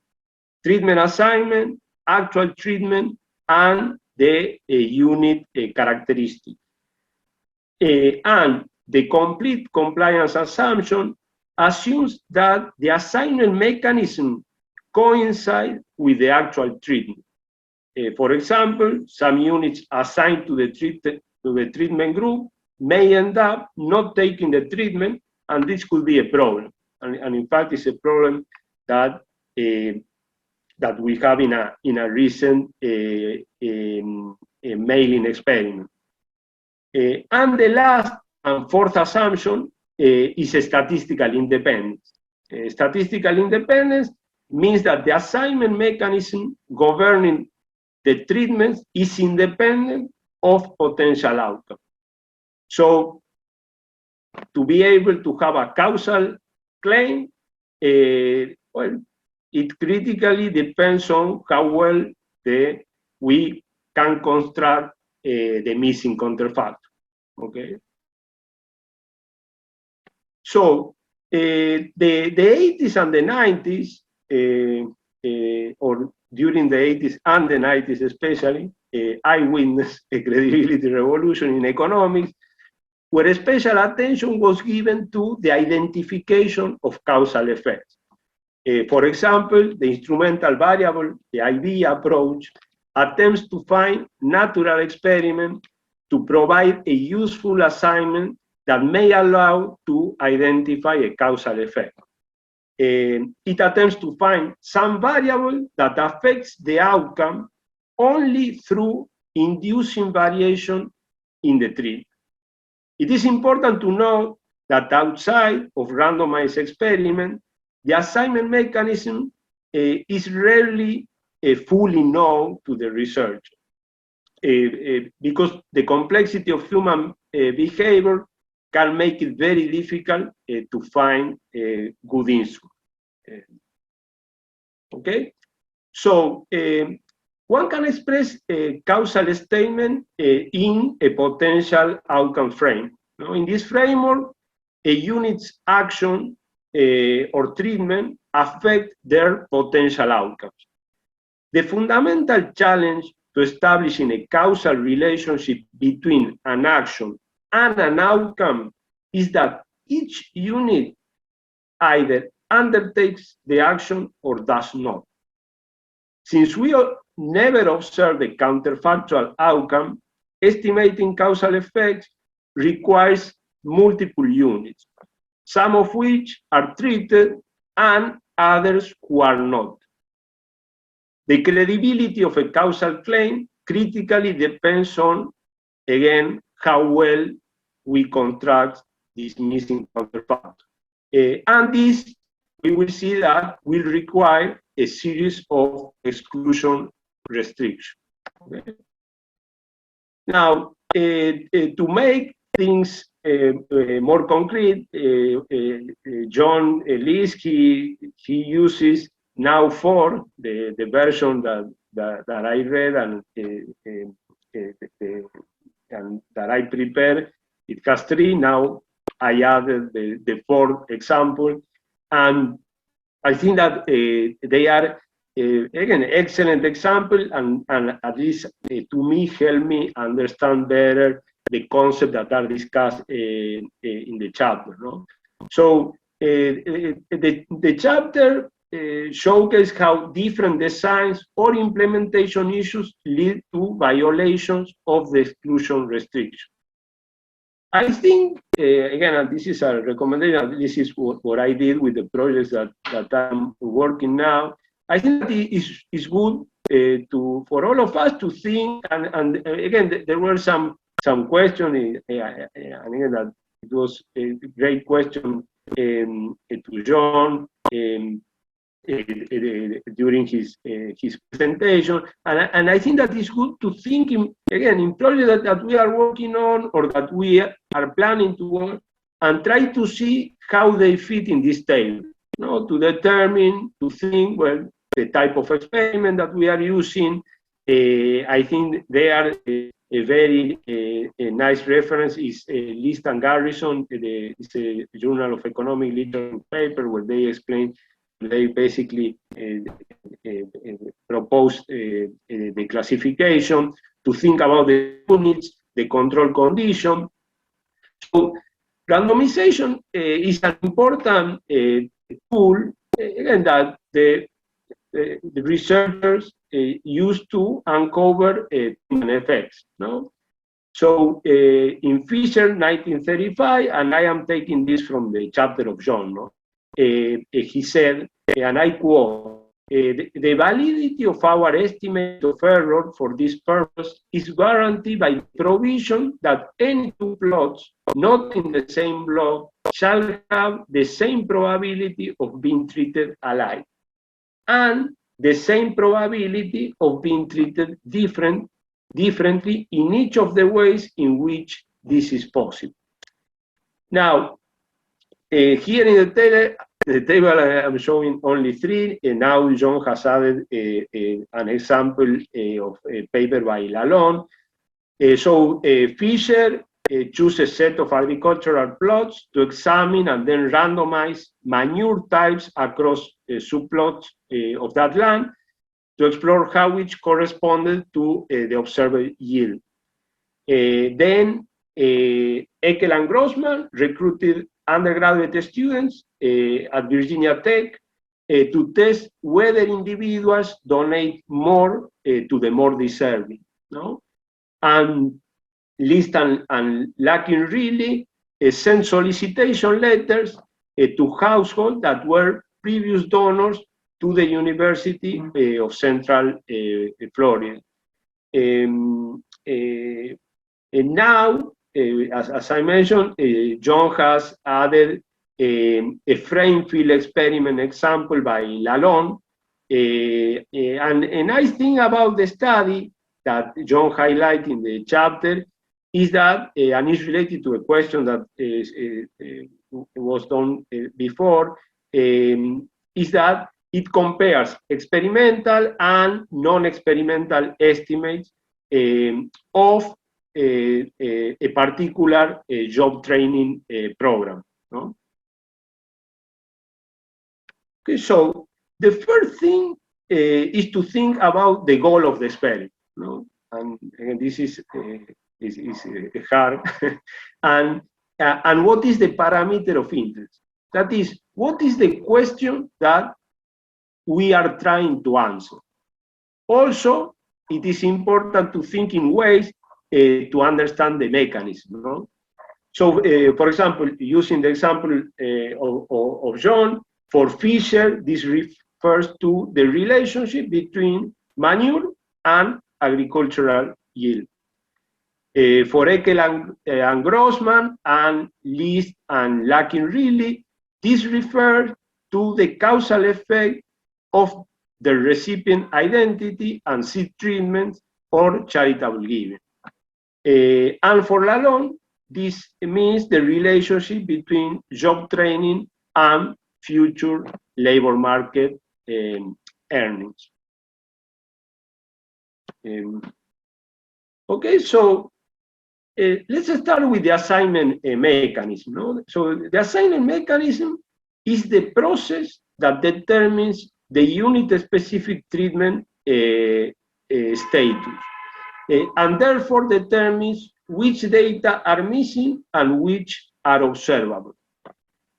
Treatment assignment, actual treatment, and the unit characteristic. And the complete compliance assumption assumes that the assignment mechanism coincides with the actual treatment. For example, some units assigned to the treatment group may end up not taking the treatment, and this could be a problem. And in fact, it's a problem that that we have in a recent mailing experiment. And the last and fourth assumption is a statistical independence. Statistical independence means that the assignment mechanism governing the treatment is independent of potential outcome. So to be able to have a causal claim, well, it critically depends on how well we can construct the missing counterfactual. Okay. So the 80s and the 90s, or during the 80s and the 90s especially, I witnessed a credibility revolution in economics, where special attention was given to the identification of causal effects. For example, the instrumental variable, the IB approach, attempts to find natural experiments to provide a useful assignment that may allow to identify a causal effect. It attempts to find some variable that affects the outcome only through inducing variation in the treatment. It is important to note that outside of randomized experiment, the assignment mechanism is rarely fully known to the researcher, because the complexity of human behavior can make it very difficult to find a good instrument. Okay, so one can express a causal statement in a potential outcome frame. Now, in this framework, a unit's action or treatment affect their potential outcomes. The fundamental challenge to establishing a causal relationship between an action and an outcome is that each unit either undertakes the action or does not. Since we never observe the counterfactual outcome, estimating causal effects requires multiple units, some of which are treated and others who are not. The credibility of a causal claim critically depends on, again, how well we construct this missing counterfactual. And this, we will see that will require a series of exclusion restrictions. Okay? Now, to make things more concrete, John Elías, he uses now for the version that I read and that I prepared. It has 3. Now I added the 4th example, and I think that they are again excellent example, and at least to me help me understand better the concepts that are discussed in the chapter. No? So the chapter showcases how different designs or implementation issues lead to violations of the exclusion restriction. I think, again, and this is a recommendation, this is what I did with the projects that I'm working now. I think that it's good for all of us to think, and again, there were some questions, and again, that it was a great question to John during his presentation, and I think that it's good to think in projects that we are working on or that we are planning to work, and try to see how they fit in this table. You know, to determine, to think, well, the type of experiment that we are using. I think they are a very a nice reference is List and Garrison. It's a Journal of Economic Literature paper where they explain, they basically propose the classification to think about the units, the control condition. So randomization is an important tool, again, that the researchers used to uncover effects. No? So in Fisher, 1935, and I am taking this from the chapter of John, no? He said, and I quote, the validity of our estimate of error for this purpose is guaranteed by the provision that any two plots not in the same block shall have the same probability of being treated alike and the same probability of being treated differently in each of the ways in which this is possible. Now, here in the table I'm showing only three, and now John has added an example of a paper by Lalonde. So Fisher choose a set of agricultural plots to examine and then randomize manure types across subplots of that land to explore how each corresponded to the observed yield. Then Eckel and Grossman recruited undergraduate students at Virginia Tech to test whether individuals donate more to the more deserving. No? And List and Larkin really sent solicitation letters to households that were previous donors to the University of Central Florida. And now, as I mentioned, John has added a frame field experiment example by Lalonde. And a nice thing about the study that John highlighted in the chapter is that, and is related to a question that was done before, is that it compares experimental and non-experimental estimates of a particular job training program. No? Okay, so the first thing is to think about the goal of the experiment. No? And this is hard. and what is the parameter of interest? That is, what is the question that we are trying to answer? Also, it is important to think in ways to understand the mechanism. No? So, for example, using the example of John, for Fisher, this refers to the relationship between manure and agricultural yield. For Eckel and Grossman and List and Larkin really, this refers to the causal effect of the recipient identity and seed treatments or charitable giving. And for Lalonde, this means the relationship between job training and future labor market earnings. Okay, so let's start with the assignment mechanism. No? So the assignment mechanism is the process that determines the unit-specific treatment status, and therefore determines which data are missing and which are observable.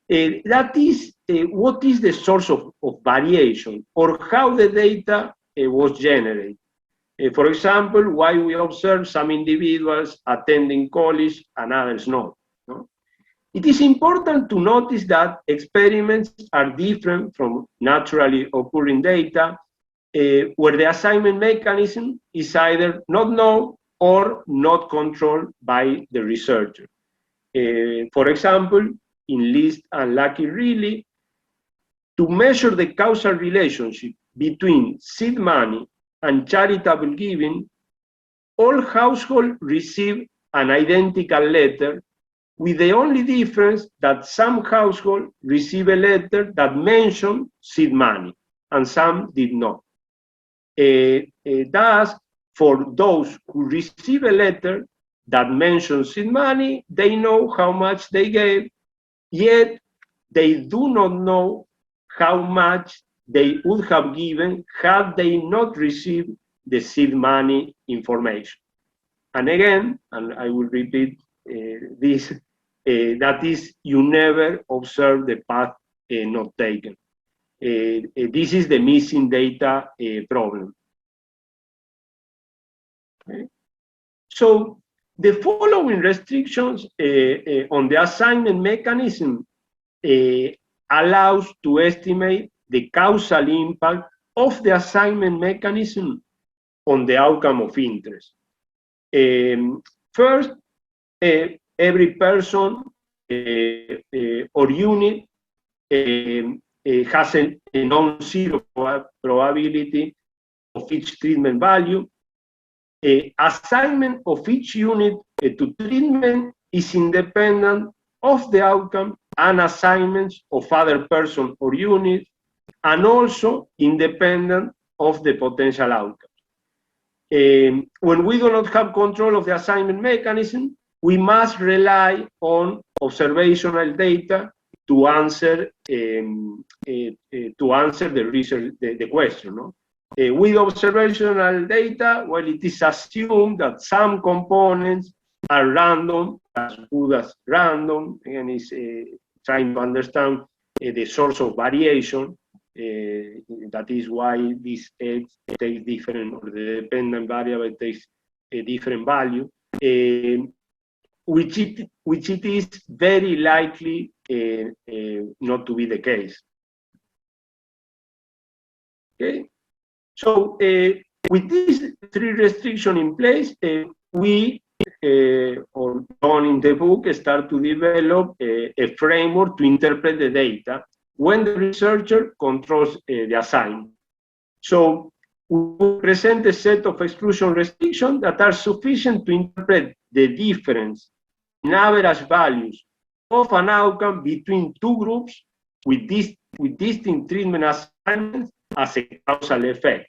That is what is the source of variation, or how the data was generated. For example, why we observe some individuals attending college and others not. No? It is important to notice that experiments are different from naturally occurring data, where the assignment mechanism is either not known or not controlled by the researcher. For example, in List and Larkin really, to measure the causal relationship between seed money and charitable giving, all households receive an identical letter, with the only difference that some households receive a letter that mentioned seed money and some did not. Thus, for those who receive a letter that mentions seed money, they know how much they gave, yet they do not know how much they would have given had they not received the seed money information. And again, and I will repeat this, that is, you never observe the path not taken. This is the missing data problem. Okay. So the following restrictions on the assignment mechanism allows to estimate the causal impact of the assignment mechanism on the outcome of interest. First, every person or unit has a non-zero probability of each treatment value. Assignment of each unit to treatment is independent of the outcome and assignments of other person or units, and also independent of the potential outcome. When we do not have control of the assignment mechanism, we must rely on observational data to answer the research, the question. No? With observational data, well, it is assumed that some components are random, as good as random, and is trying to understand the source of variation. That is why this X takes different, or the dependent variable takes a different value, which it is very likely not to be the case. Okay, so with these three restrictions in place, we or on in the book start to develop a framework to interpret the data when the researcher controls the assignment. So we present a set of exclusion restrictions that are sufficient to interpret the difference in average values of an outcome between two groups with distinct treatment assignments as a causal effect.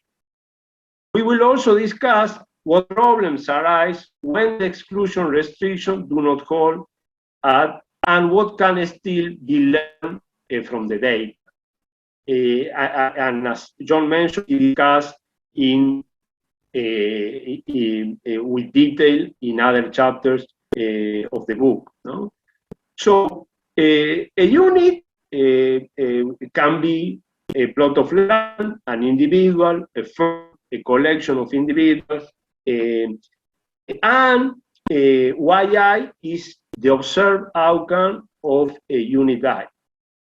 We will also discuss what problems arise when the exclusion restrictions do not hold, and what can still be learned from the data. And as John mentioned, we discussed with detail in other chapters of the book. No? So a unit can be a plot of land, an individual, a firm, a collection of individuals, and yi is the observed outcome of a unit I.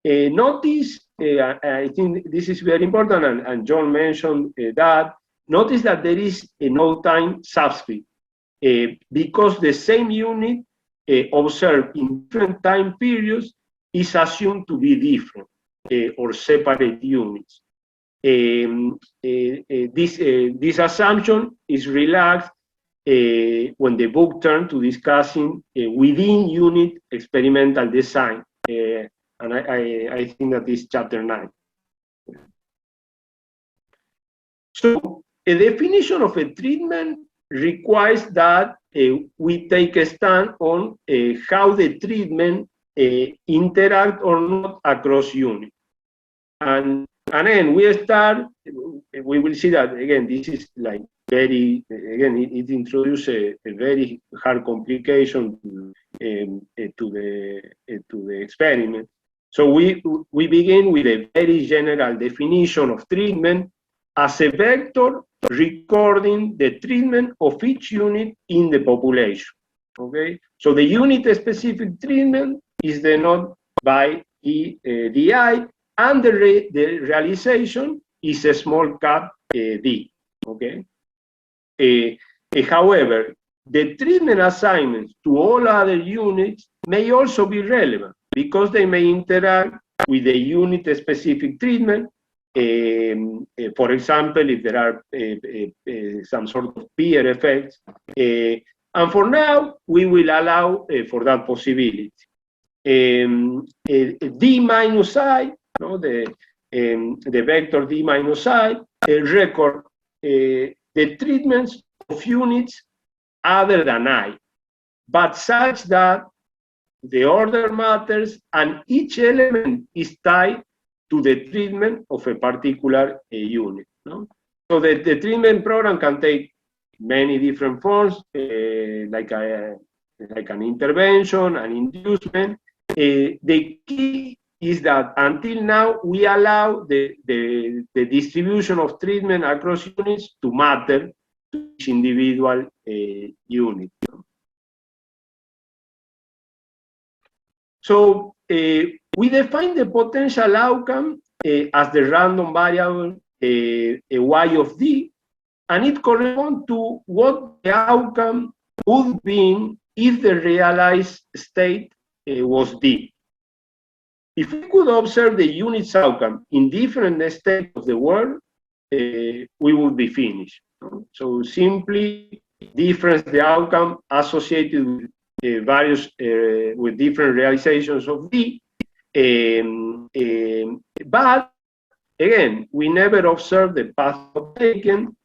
Notice, I think this is very important, and John mentioned that. Notice that there is a no-time subscript because the same unit observed in different time periods is assumed to be different or separate units. This assumption is relaxed when the book turns to discussing within unit experimental design. And I think that is chapter 9. So a definition of a treatment requires that we take a stand on how the treatment interact or not across units. And then we will see that, again, this is like very, again, it introduces a very hard complication to the experiment. So we begin with a very general definition of treatment as a vector recording the treatment of each unit in the population. Okay, so the unit-specific treatment is denoted by DI, and the realization is a small cap D. Okay. However, the treatment assignments to all other units may also be relevant because they may interact with the unit-specific treatment. For example, if there are some sort of peer effects. And for now, we will allow for that possibility. D minus I, no, the vector D minus I, record the treatments of units other than I, but such that the order matters and each element is tied to the treatment of a particular unit. No? So the treatment program can take many different forms, like an intervention, an inducement. The key is that until now, we allow the distribution of treatment across units to matter to each individual unit. So we define the potential outcome as the random variable y of d, and it corresponds to what the outcome would be if the realized state was d. If we could observe the unit's outcome in different states of the world, we would be finished. So simply difference the outcome associated with various with different realizations of D. But again, we never observe the path taken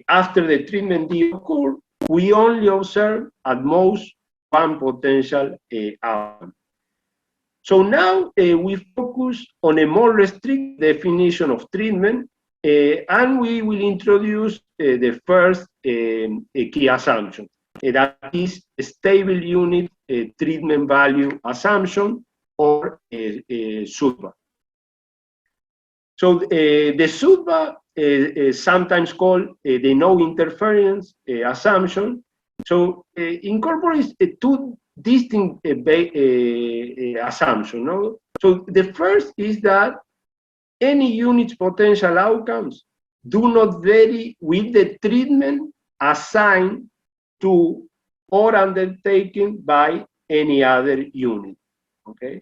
after the treatment D occurred. We only observe at most one potential outcome. So now we focus on a more restricted definition of treatment, and we will introduce the first key assumption. That is a stable unit treatment value assumption, or SUTVA. So the SUTVA is sometimes called the no interference assumption. So incorporates two distinct assumptions. No? So the first is that any unit's potential outcomes do not vary with the treatment assigned to or undertaken by any other unit. Okay,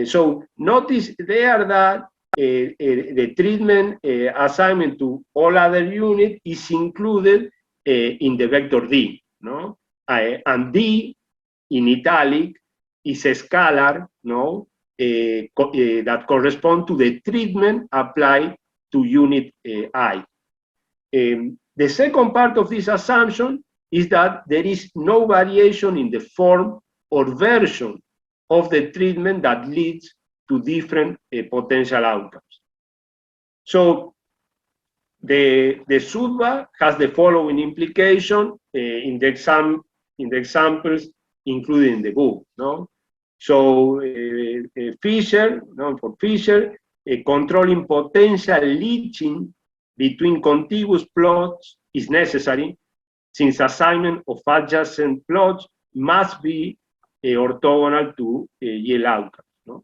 so notice there that the treatment assignment to all other units is included in the vector D, no? And D in italic is a scalar, no? That correspond to the treatment applied to unit I. The second part of this assumption is that there is no variation in the form or version of the treatment that leads to different potential outcomes. So the SUTVA has the following implication in the examples included in the book. No? So Fisher, no, for Fisher, controlling potential leaching between contiguous plots is necessary, since assignment of adjacent plots must be orthogonal to yield outcomes. No?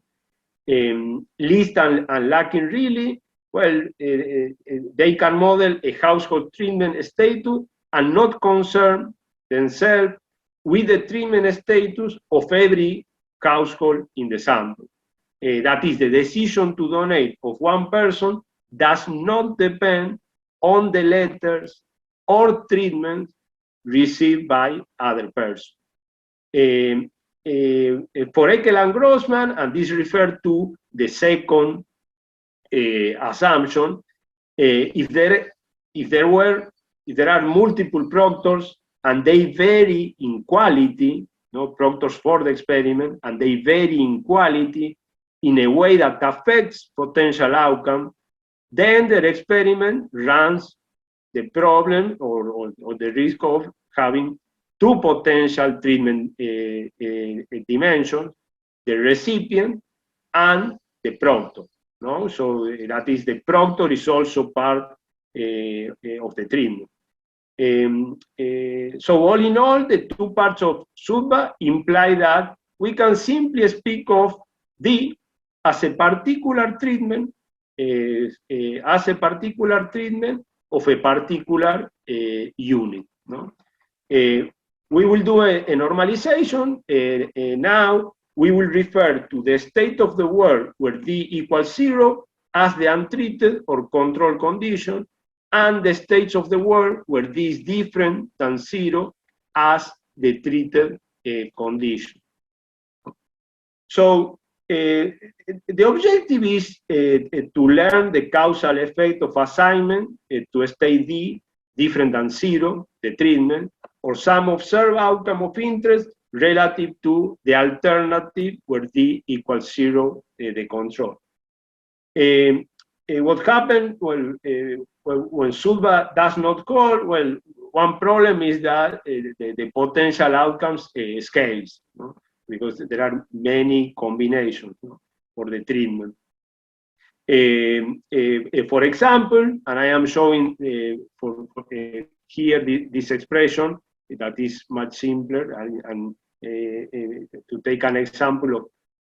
Least and lacking really, well, they can model a household treatment status and not concern themselves with the treatment status of every household in the sample. That is, the decision to donate of one person does not depend on the letters or treatments received by other persons. For Eckel and Grossman, and this refers to the second assumption, if there are multiple proctors and they vary in quality, no, proctors for the experiment, and they vary in quality in a way that affects potential outcome, then the experiment runs the problem or the risk of having two potential treatment dimensions, the recipient and the proctor. No? So that is, the proctor is also part of the treatment. So all in all, the two parts of SUTVA imply that we can simply speak of D as a particular treatment, of a particular unit. No? We will do a normalization. Now we will refer to the state of the world where D equals 0 as the untreated or control condition, and the states of the world where D is different than 0 as the treated condition. So the objective is to learn the causal effect of assignment to state D different than 0, the treatment, or some observed outcome of interest relative to the alternative where D equals 0, the control. What happened when SUDVA does not call? Well, one problem is that the potential outcomes scales, no? Because there are many combinations, no, for the treatment. For example, and I am showing here this expression that is much simpler, and to take an example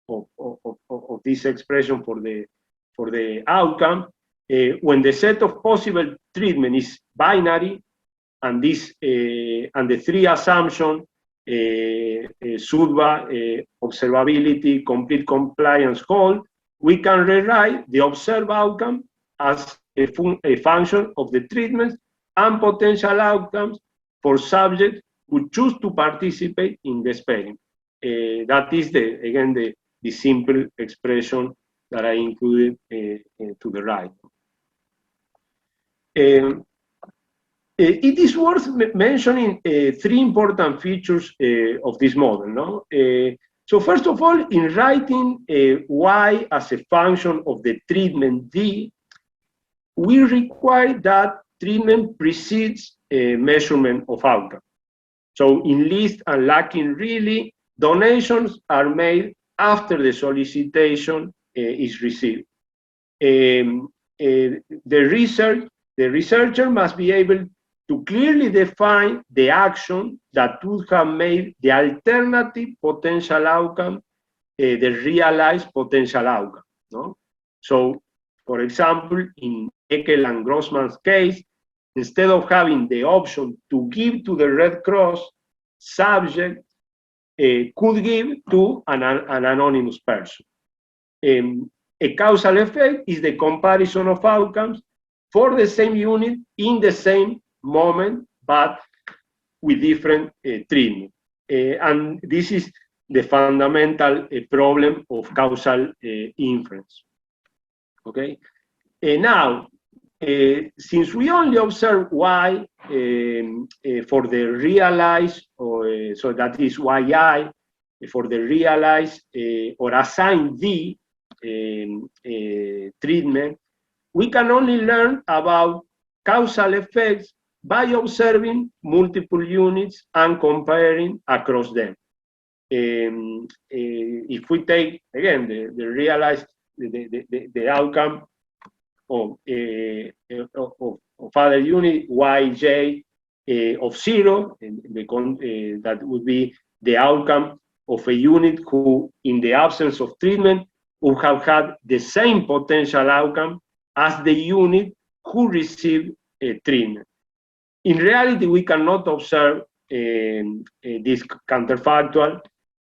of this expression for the outcome, when the set of possible treatment is binary, and this and the three assumptions, SUDVA, observability, complete compliance, hold, we can rewrite the observed outcome as a function of the treatments and potential outcomes for subjects who choose to participate in the experiment. That is again the simple expression that I included to the right. It is worth mentioning three important features of this model. No? So first of all, in writing Y as a function of the treatment D, we require that treatment precedes a measurement of outcome. So in least and lacking really, donations are made after the solicitation is received. The researcher must be able to clearly define the action that would have made the alternative potential outcome the realized potential outcome. No? So, for example, in Eckel and Grossman's case, instead of having the option to give to the Red Cross, subject could give to an anonymous person. A causal effect is the comparison of outcomes for the same unit in the same moment, but with different treatment. And this is the fundamental problem of causal inference. Okay. Now, since we only observe Y for the realized, so that is YI, for the realized or assigned D treatment, we can only learn about causal effects by observing multiple units and comparing across them. If we take, again, the realized, the outcome of other unit, Yj of 0, that would be the outcome of a unit who, in the absence of treatment, would have had the same potential outcome as the unit who received treatment. In reality, we cannot observe this counterfactual,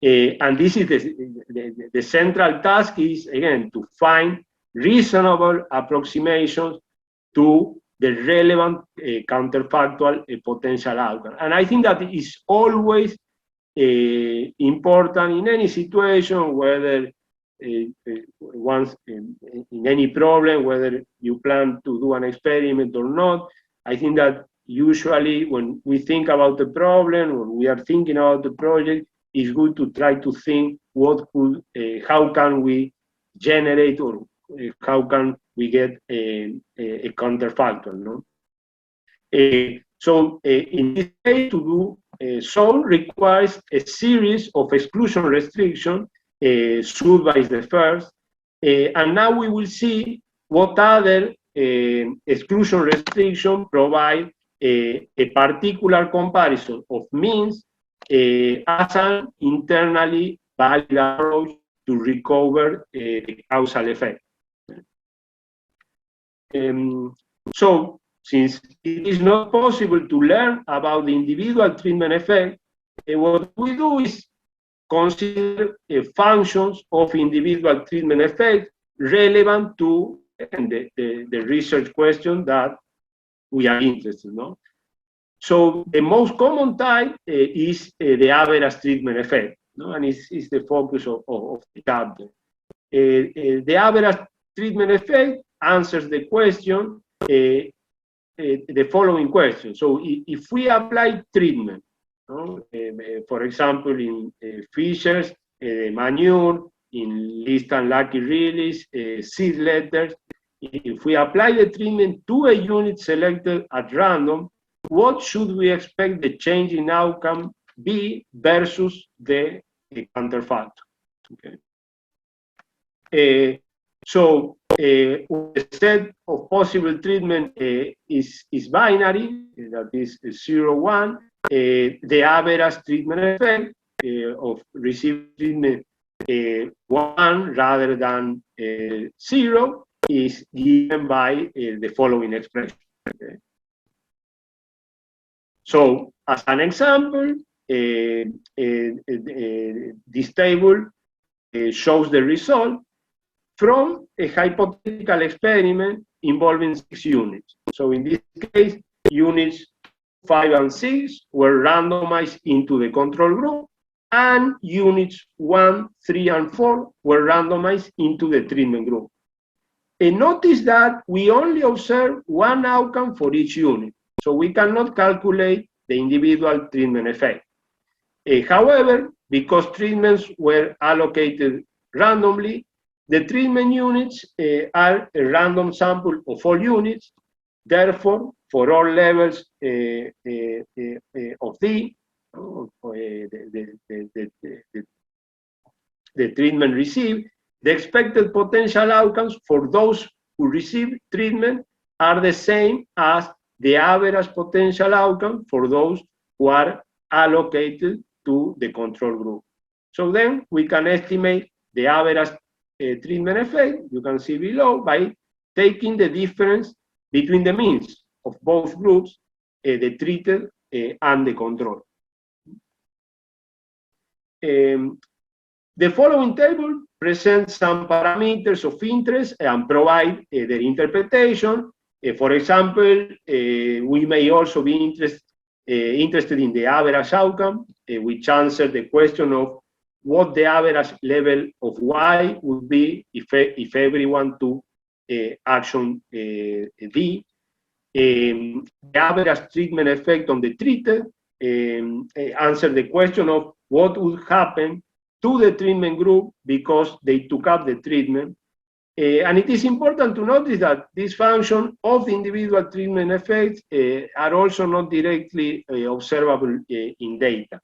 and this is the central task is, again, to find reasonable approximations to the relevant counterfactual potential outcome. And I think that is always important in any situation, whether once in any problem, whether you plan to do an experiment or not. I think that usually when we think about the problem or we are thinking about the project, it's good to try to think how can we generate or how can we get a counterfactual, no? So in this case, to do so requires a series of exclusion restrictions. SUDVA is the first, and now we will see what other exclusion restriction provide a particular comparison of means as an internally valid approach to recover the causal effect. So, since it is not possible to learn about the individual treatment effect, what we do is consider functions of individual treatment effect relevant to the research question that we are interested in. No? So the most common type is the average treatment effect, no? And it's the focus of the chapter. The average treatment effect answers the question, the following question. So if we apply treatment, for example, in fishers, manure, in least unlucky release, seed letters, if we apply the treatment to a unit selected at random, what should we expect the change in outcome be versus the counterfactual? Okay. So the set of possible treatment is binary, that is 0, 1. The average treatment effect of received treatment 1 rather than 0 is given by the following expression. Okay. So, as an example, this table shows the result from a hypothetical experiment involving 6 units. So in this case, units 5 and 6 were randomized into the control group, and units 1, 3, and 4 were randomized into the treatment group. And notice that we only observe one outcome for each unit, so we cannot calculate the individual treatment effect. However, because treatments were allocated randomly, the treatment units are a random sample of all units. Therefore, for all levels of the treatment received, the expected potential outcomes for those who receive treatment are the same as the average potential outcome for those who are allocated to the control group. So then we can estimate the average treatment effect, you can see below, by taking the difference between the means of both groups, the treated and the control. The following table presents some parameters of interest and provide their interpretation. For example, we may also be interested in the average outcome, which answers the question of what the average level of Y would be if everyone took action D. The average treatment effect on the treated answer the question of what would happen to the treatment group because they took up the treatment. And it is important to notice that this function of the individual treatment effects are also not directly observable in data.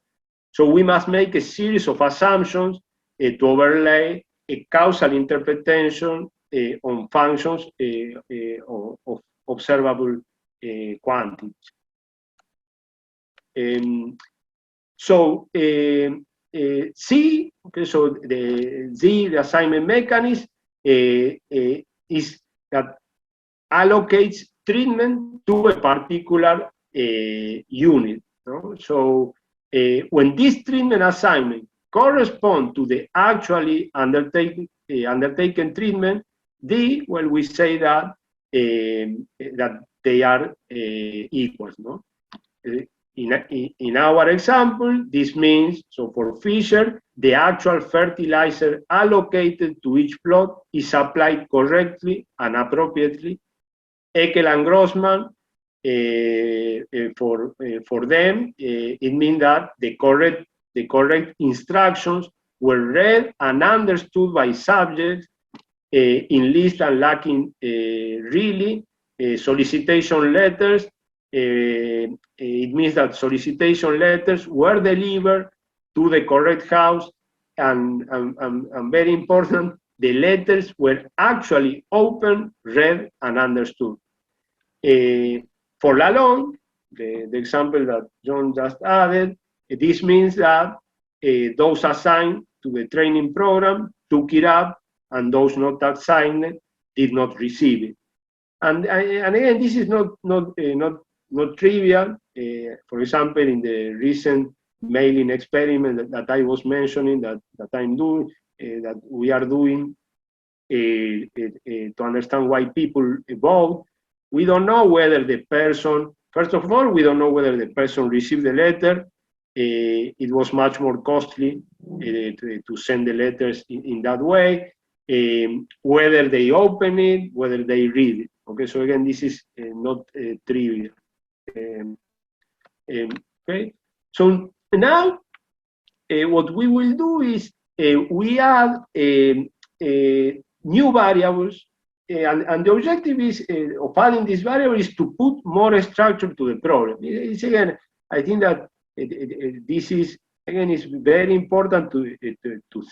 So we must make a series of assumptions to overlay a causal interpretation on functions of observable quantities. C, okay, so the assignment mechanism is that allocates treatment to a particular unit. No? So when this treatment assignment corresponds to the actually undertaken treatment, well, we say that that they are equals. No? In our example, this means, so for Fisher, the actual fertilizer allocated to each plot is applied correctly and appropriately. Eckel and Grossman, for them, it means that the correct instructions were read and understood by subjects in least and lacking really solicitation letters. It means that solicitation letters were delivered to the correct house, and very important, the letters were actually opened, read, and understood. For Lalonde, the example that John just added, this means that those assigned to the training program took it up, and those not assigned did not receive it. And again, this is not trivial. For example, in the recent mailing experiment that I was mentioning, that I'm doing, that we are doing to understand why people vote, we don't know whether the person, first of all, we don't know whether the person received the letter. It was much more costly to send the letters in that way. whether they open it, whether they read it. Okay, so again, this is not trivial. Okay, so now what we will do is we add new variables, and the objective is of adding this variable is to put more structure to the problem. It's again, I think that this is again is very important to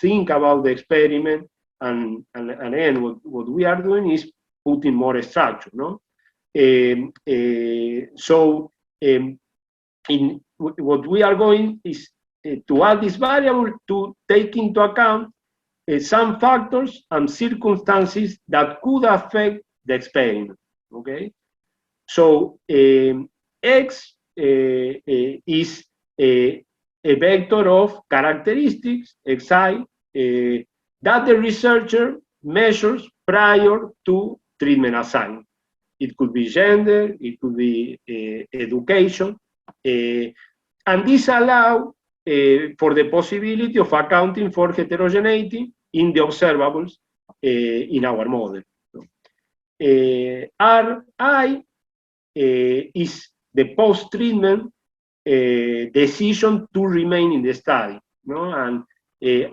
think about the experiment, and again what we are doing is putting more structure, no? So in what we are going is to add this variable to take into account some factors and circumstances that could affect the experiment. Okay, so X is a vector of characteristics, Xi, that the researcher measures prior to treatment assignment. It could be gender, it could be education, and this allows for the possibility of accounting for heterogeneity in the observables in our model. Ri is the post-treatment decision to remain in the study, no? And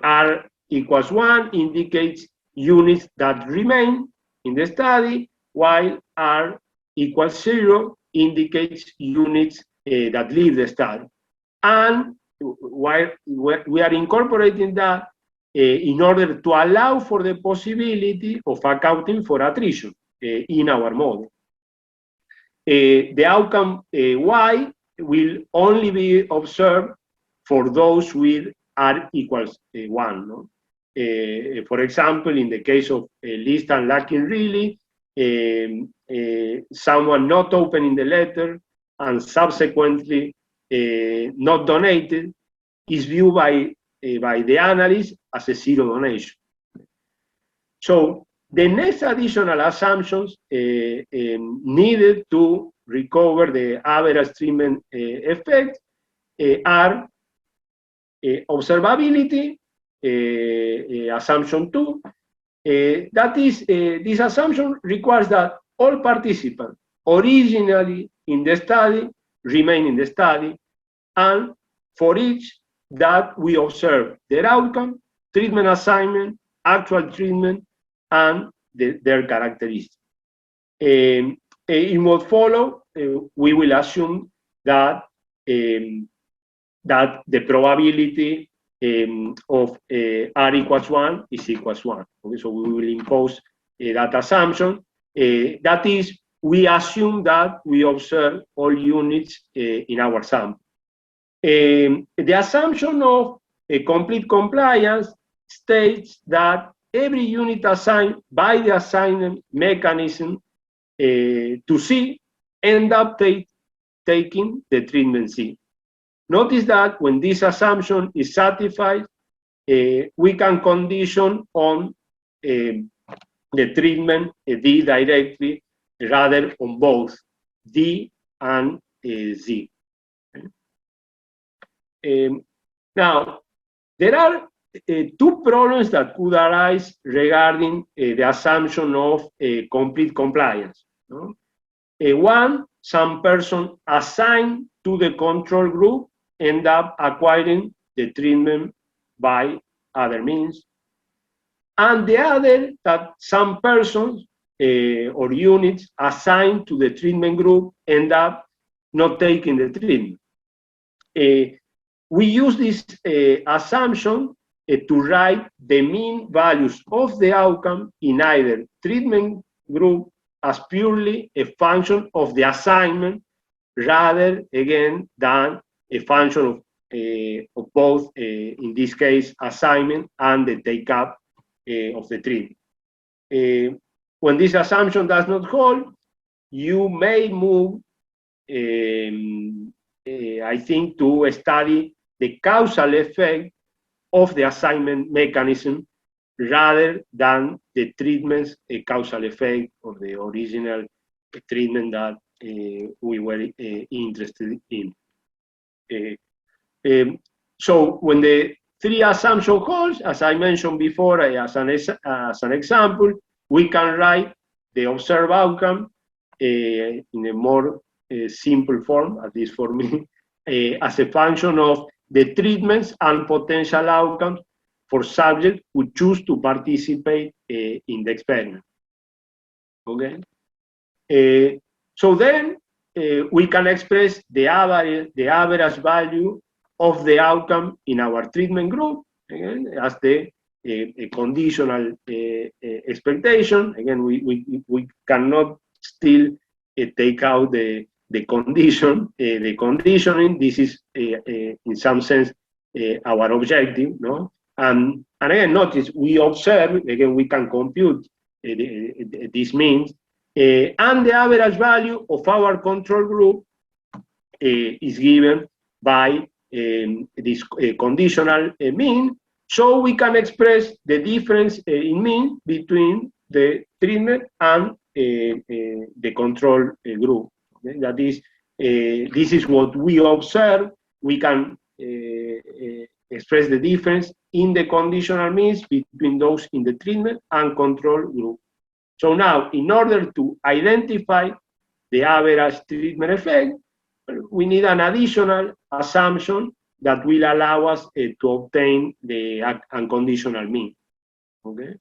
R equals 1 indicates units that remain in the study, while R equals 0 indicates units that leave the study. And while we are incorporating that in order to allow for the possibility of accounting for attrition in our model. The outcome Y will only be observed for those with R equals 1. No? For example, in the case of list and lacking really, someone not opening the letter and subsequently not donated is viewed by the analyst as a zero donation. So the next additional assumptions needed to recover the average treatment effect are observability, assumption 2. That is, this assumption requires that all participants originally in the study remain in the study, and for each that we observe their outcome, treatment assignment, actual treatment, and their characteristics. In what follow, we will assume that that the probability of R equals 1 is equals 1. Okay, so we will impose that assumption. That is, we assume that we observe all units in our sample. The assumption of complete compliance states that every unit assigned by the assignment mechanism to C end up taking the treatment C. Notice that when this assumption is satisfied, we can condition on the treatment D directly rather on both D and Z. Now, there are two problems that could arise regarding the assumption of complete compliance. No? One, some person assigned to the control group end up acquiring the treatment by other means. And the other, that some persons or units assigned to the treatment group end up not taking the treatment. We use this assumption to write the mean values of the outcome in either treatment group as purely a function of the assignment rather, again, than a function of both, in this case, assignment and the take-up of the treatment. When this assumption does not hold, you may move, I think, to study the causal effect of the assignment mechanism rather than the treatment's causal effect or the original treatment that we were interested in. So when the three assumption holds, as I mentioned before, as an example, we can write the observed outcome in a more simple form, at least for me, as a function of the treatments and potential outcomes for subjects who choose to participate in the experiment. Okay? So then we can express the average value of the outcome in our treatment group, again, as the conditional expectation. Again, we cannot still take out the condition, the conditioning. This is, in some sense, our objective, no? And again, notice we observe, again, we can compute this means, and the average value of our control group is given by this conditional mean, so we can express the difference in mean between the treatment and the control group. Okay? That is, this is what we observe. We can express the difference in the conditional means between those in the treatment and control group. So now, in order to identify the average treatment effect, we need an additional assumption that will allow us to obtain the unconditional mean. Okay.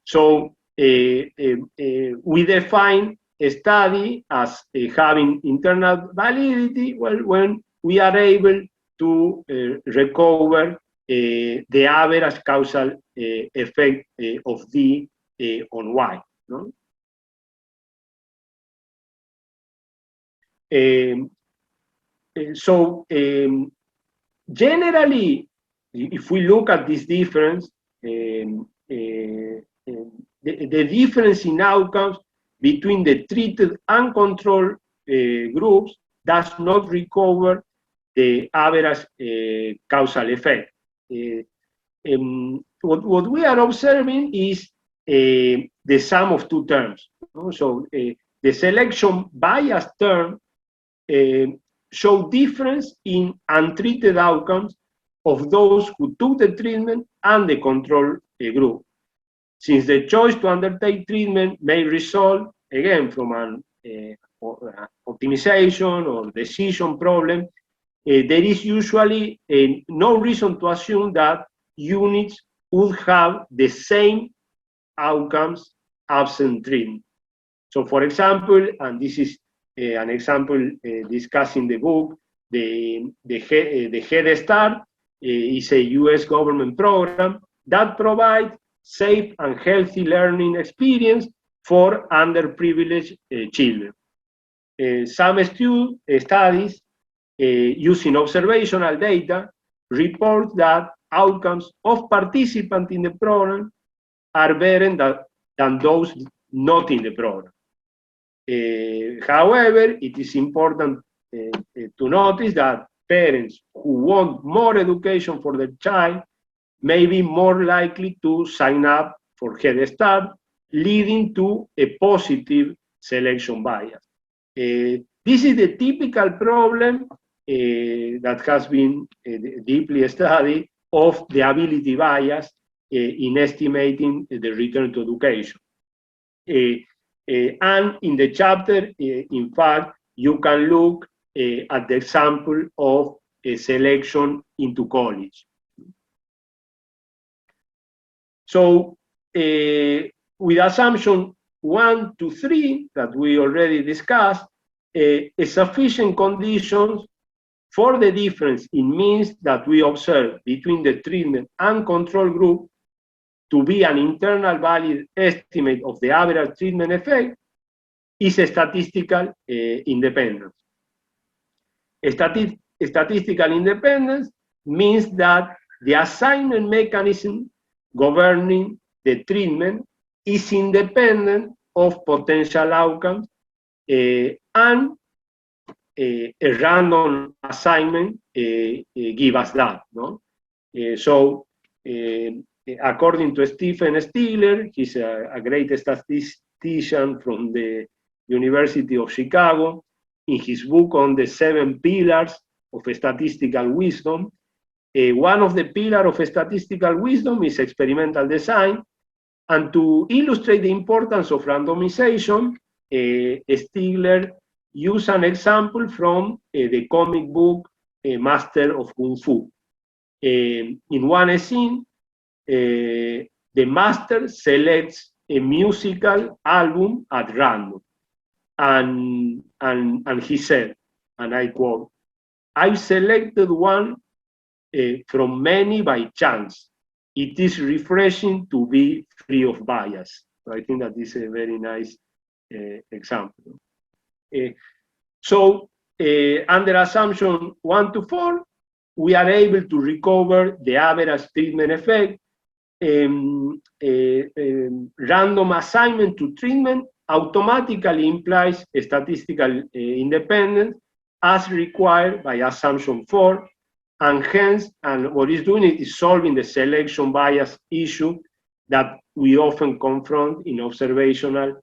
So we define a study as having internal validity, well, when we are able to recover the average causal effect of D on Y. No? So generally, if we look at this difference, the difference in outcomes between the treated and controlled groups does not recover the average causal effect. What we are observing is the sum of two terms. So the selection bias term show difference in untreated outcomes of those who took the treatment and the control group. Since the choice to undertake treatment may result, again, from an optimization or decision problem, there is usually no reason to assume that units would have the same outcomes absent treatment. So, for example, and this is an example discussed in the book, the Head Start is a US government program that provides safe and healthy learning experience for underprivileged children. Some studies using observational data report that outcomes of participants in the program are better than those not in the program. However, it is important to notice that parents who want more education for their child may be more likely to sign up for Head Start, leading to a positive selection bias. This is the typical problem that has been deeply studied of the ability bias in estimating the return to education. And in the chapter, in fact, you can look at the example of a selection into college. So with assumption 1 to 3 that we already discussed, a sufficient conditions for the difference in means that we observe between the treatment and control group to be an internal valid estimate of the average treatment effect is a statistical independence. Statistical independence means that the assignment mechanism governing the treatment is independent of potential outcomes, and a random assignment give us that. No? So according to Stephen Stiller, he's a great statistician from the University of Chicago, in his book on the 7 pillars of statistical wisdom, One of the pillars of statistical wisdom is experimental design. And to illustrate the importance of randomization, Stigler used an example from the comic book Master of Kung Fu. In one scene, the master selects a musical album at random. And he said, and I quote, "I've selected one from many by chance. It is refreshing to be free of bias." So I think that is a very nice example. So under assumption 1 to 4, we are able to recover the average treatment effect. Random assignment to treatment automatically implies statistical independence as required by assumption 4, and hence, and what it's doing is solving the selection bias issue that we often confront in observational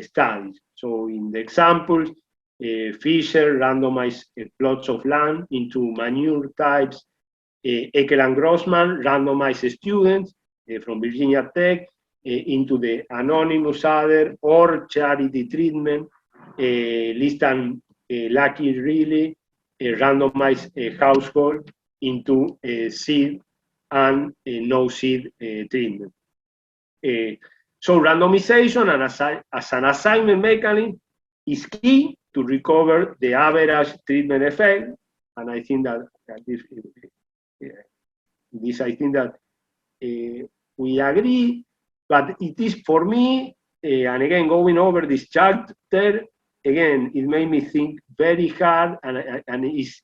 studies. So in the examples, Fisher randomized plots of land into manure types. Eckel and Grossman randomized students from Virginia Tech into the anonymous other or charity treatment. List and Lucky really randomized household into seed and no seed treatment. So randomization and as an assignment mechanism is key to recover the average treatment effect, and I think that this I think that we agree, but it is for me, and again going over this chapter, again it made me think very hard, and is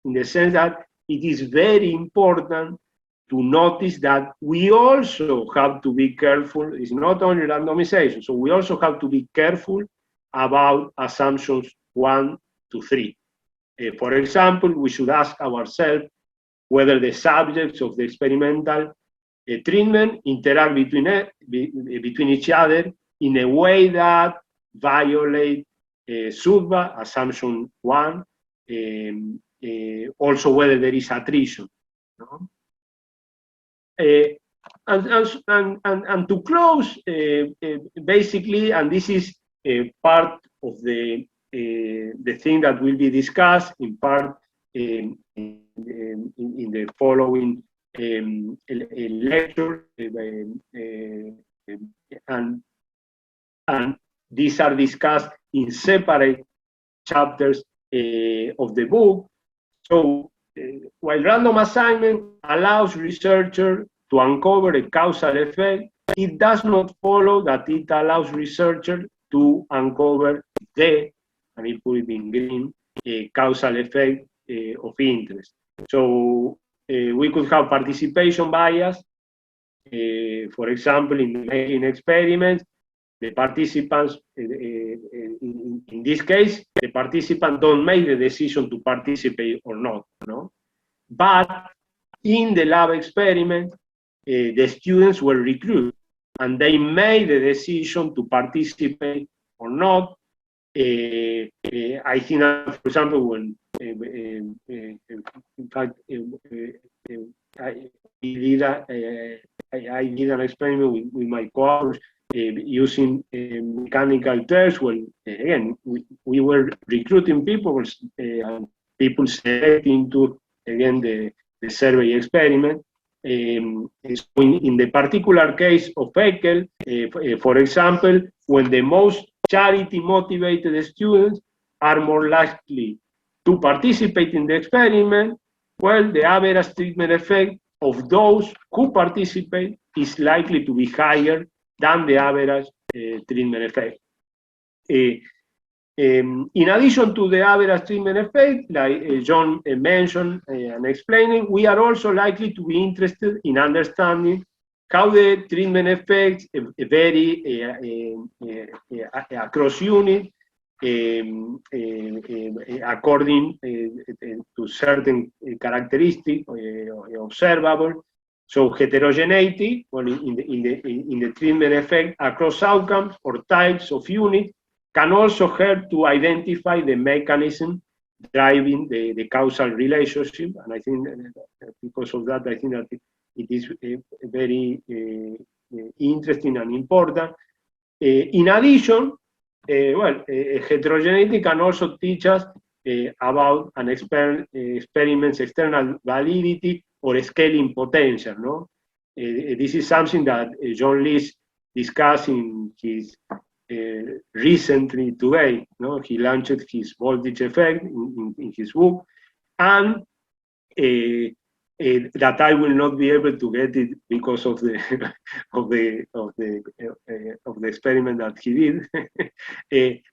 in the sense that it is very important to notice that we also have to be careful. It's not only randomization, so we also have to be careful about assumptions 1 to 3. For example, we should ask ourselves whether the subjects of the experimental treatment interact between each other in a way that violate SUDVA, assumption 1, also whether there is attrition. No? And to close, basically, and this is part of the thing that will be discussed in part in the following lecture, and these are discussed in separate chapters of the book. So while random assignment allows researchers to uncover a causal effect, it does not follow that it allows researchers to uncover the, and I put it in green, causal effect of interest. So we could have participation bias. For example, in making experiments, the participants, in this case, the participants don't make the decision to participate or not. No? But in the lab experiment, the students were recruited and they made the decision to participate or not. I think that, for example, when in fact, I did an experiment with my course using mechanical tests. When again we were recruiting people and people selecting to again the survey experiment. In the particular case of Eckel, for example, when the most charity-motivated students are more likely to participate in the experiment, well, the average treatment effect of those who participate is likely to be higher than the average treatment effect. In addition to the average treatment effect, like John mentioned and explaining, we are also likely to be interested in understanding how the treatment effects vary across units according to certain characteristics observable. So heterogeneity, well, in the treatment effect across outcomes or types of units, can also help to identify the mechanism driving the causal relationship. And I think because of that, I think that it is very interesting and important. In addition, heterogeneity can also teach us about an experiment's external validity or scaling potential. No, this is something that John Lees discussed in his recently today. No, he launched his voltage effect in his book, and that I will not be able to get it because of the of the experiment that he did,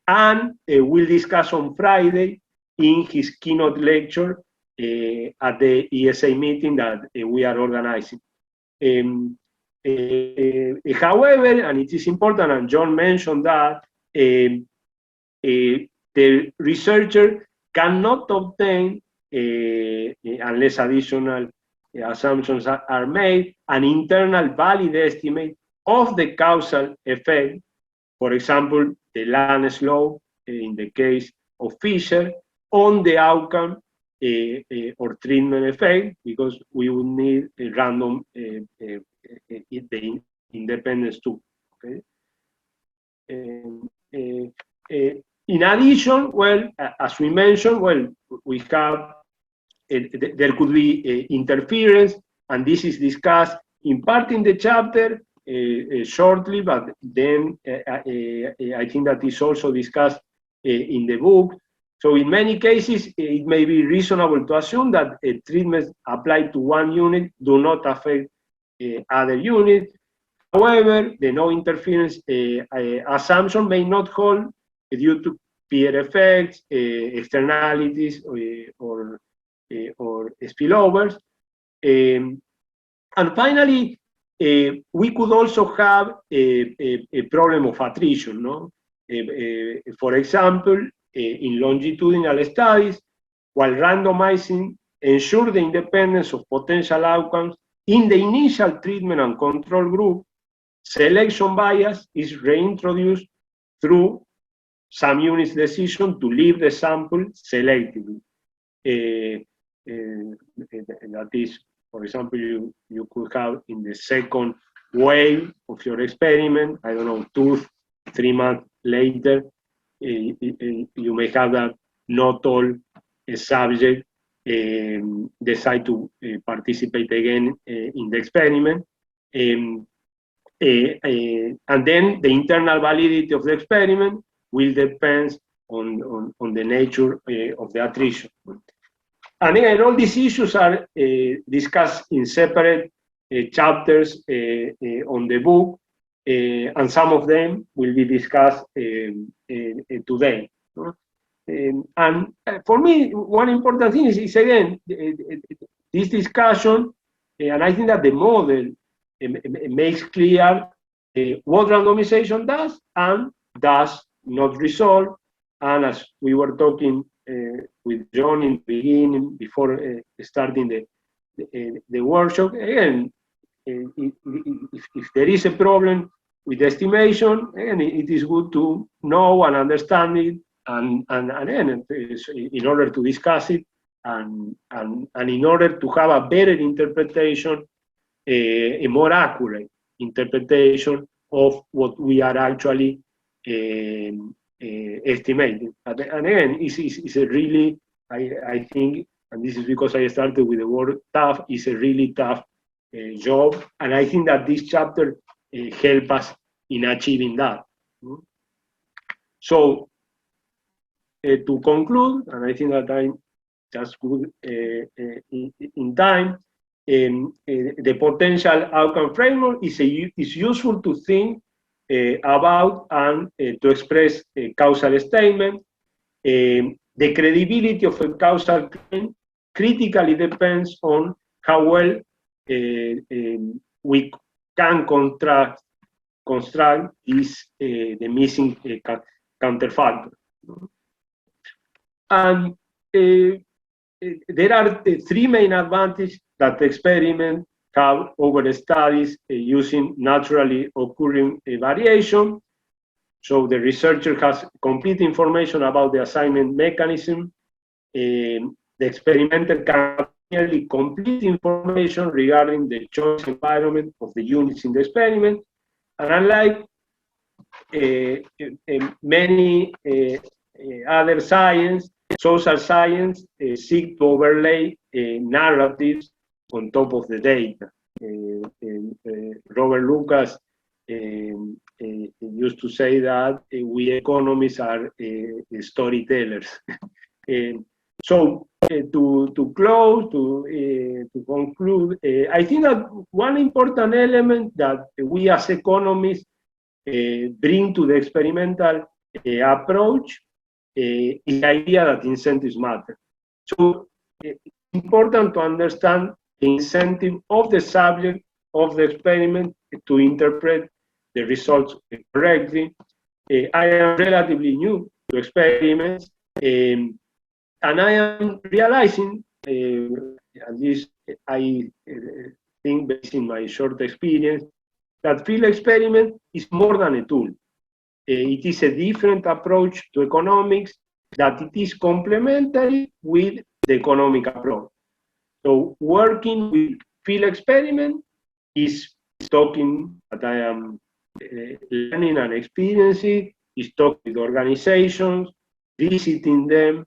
and we'll discuss on Friday in his keynote lecture at the ESA meeting that we are organizing. However, and it is important, and John mentioned that the researcher cannot obtain, unless additional assumptions are made, an internal valid estimate of the causal effect, for example, the land slope in the case of Fisher, on the outcome or treatment effect, because we would need a random the independence too. Okay. In addition, well, as we mentioned, well, we have there could be interference, and this is discussed in part in the chapter shortly, but then I think that is also discussed in the book. So in many cases, it may be reasonable to assume that treatments applied to one unit do not affect other units. However, the no interference assumption may not hold due to peer effects, externalities, or spillovers. And finally, we could also have a problem of attrition. No? For example, in longitudinal studies, while randomizing ensure the independence of potential outcomes in the initial treatment and control group, selection bias is reintroduced through some unit's decision to leave the sample selectively. That is, for example, you could have in the second wave of your experiment, I don't know, 2-3 months later, you may have that not all subjects decide to participate again in the experiment. And then the internal validity of the experiment will depend on the nature of the attrition. And again, all these issues are discussed in separate chapters on the book, and some of them will be discussed today. And for me, one important thing is again, this discussion, and I think that the model makes clear what randomization does and does not resolve. And as we were talking with John in the beginning, before starting the workshop, again, if there is a problem with estimation, again, it is good to know and understand it, and again, in order to discuss it, and in order to have a better interpretation, a more accurate interpretation of what we are actually estimating. And again, it's a really, I think, and this is because I started with the word tough, it's a really tough job, and I think that this chapter helps us in achieving that. So, to conclude, and I think that I'm just good in time, the potential outcome framework is useful to think about and to express a causal statement. The credibility of a causal claim critically depends on how well we can construct this the missing counterfactor. And there are three main advantages that the experiment have over the studies using naturally occurring variation. So the researcher has complete information about the assignment mechanism the experimenter can nearly complete information regarding the choice environment of the units in the experiment. And unlike many other science, social science seek to overlay narratives on top of the data. Robert Lucas used to say that we economists are storytellers. So to close, to conclude, I think that one important element that we as economists bring to the experimental approach is the idea that incentives matter. So it's important to understand the incentive of the subject of the experiment to interpret the results correctly. I am relatively new to experiments, and I am realizing, at least I think based on my short experience, that field experiment is more than a tool. It is a different approach to economics, that it is complementary with the economic approach. So working with field experiment is talking that I am learning and experiencing, is talking with organizations, visiting them,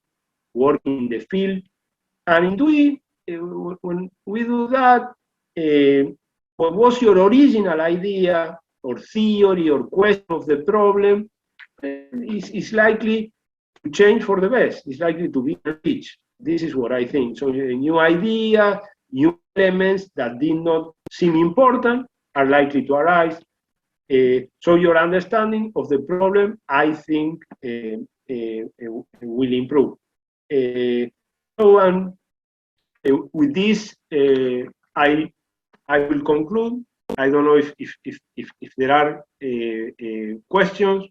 working in the field. And indeed, when we do that, what was your original idea or theory or question of the problem is likely to change for the best. It's likely to be enriched. This is what I think. So a new idea, new elements that did not seem important are likely to arise. So your understanding of the problem, I think, will improve. So with this, I will conclude. I don't know if there are questions.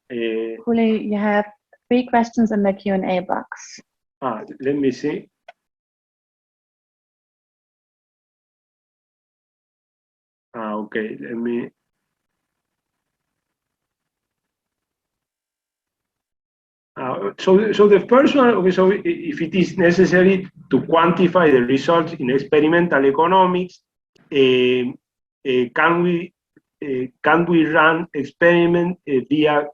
Julio, you have 3 questions in the Q&A box. Let me see. Okay, let me. So the first one, okay, so if it is necessary to quantify the results in experimental economics, can we run experiment via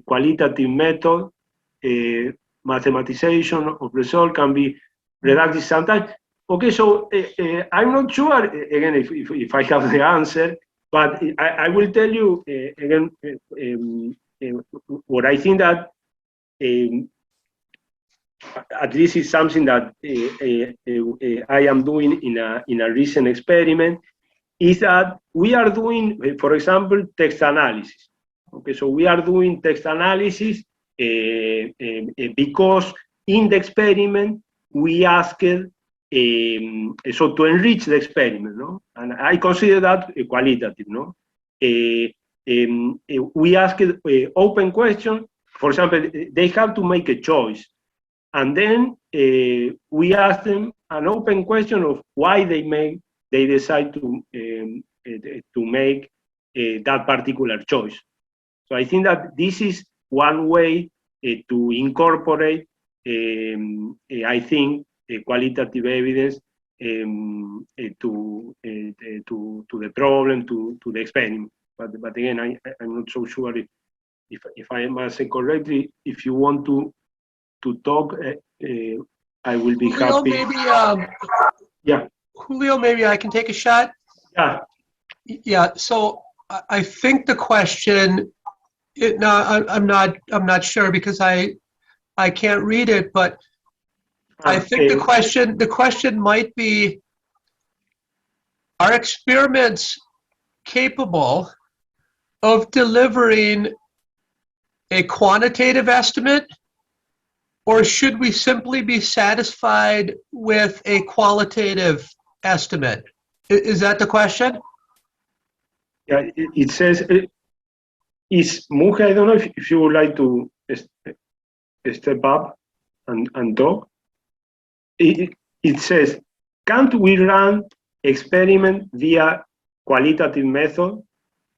qualitative method? Mathematization of result can be reductive sometimes. Okay, so I'm not sure again if I have the answer, but I will tell you again what I think that at least is something that I am doing in a recent experiment, is that we are doing, for example, text analysis. Okay, so we are doing text analysis because in the experiment we asked so to enrich the experiment, no? And I consider that qualitative, no? We asked open question. For example, they have to make a choice, and then we ask them an open question of why they decide to make that particular choice. So I think that this is one way to incorporate, I think, qualitative evidence to the problem, to the experiment. But again, I'm not so sure if I am answering correctly. If you want to talk, I will be Julio, happy. maybe, yeah. Julio, maybe I can take a shot. Yeah. Yeah. So I think the question. I'm not sure because I can't read it, but I think the question might be: are experiments capable of delivering a quantitative estimate, or should we simply be satisfied with a qualitative estimate? Is that the question? Yeah, it says, is Muge, I don't know if you would like to step up and talk. It says, can't we run experiment via qualitative method?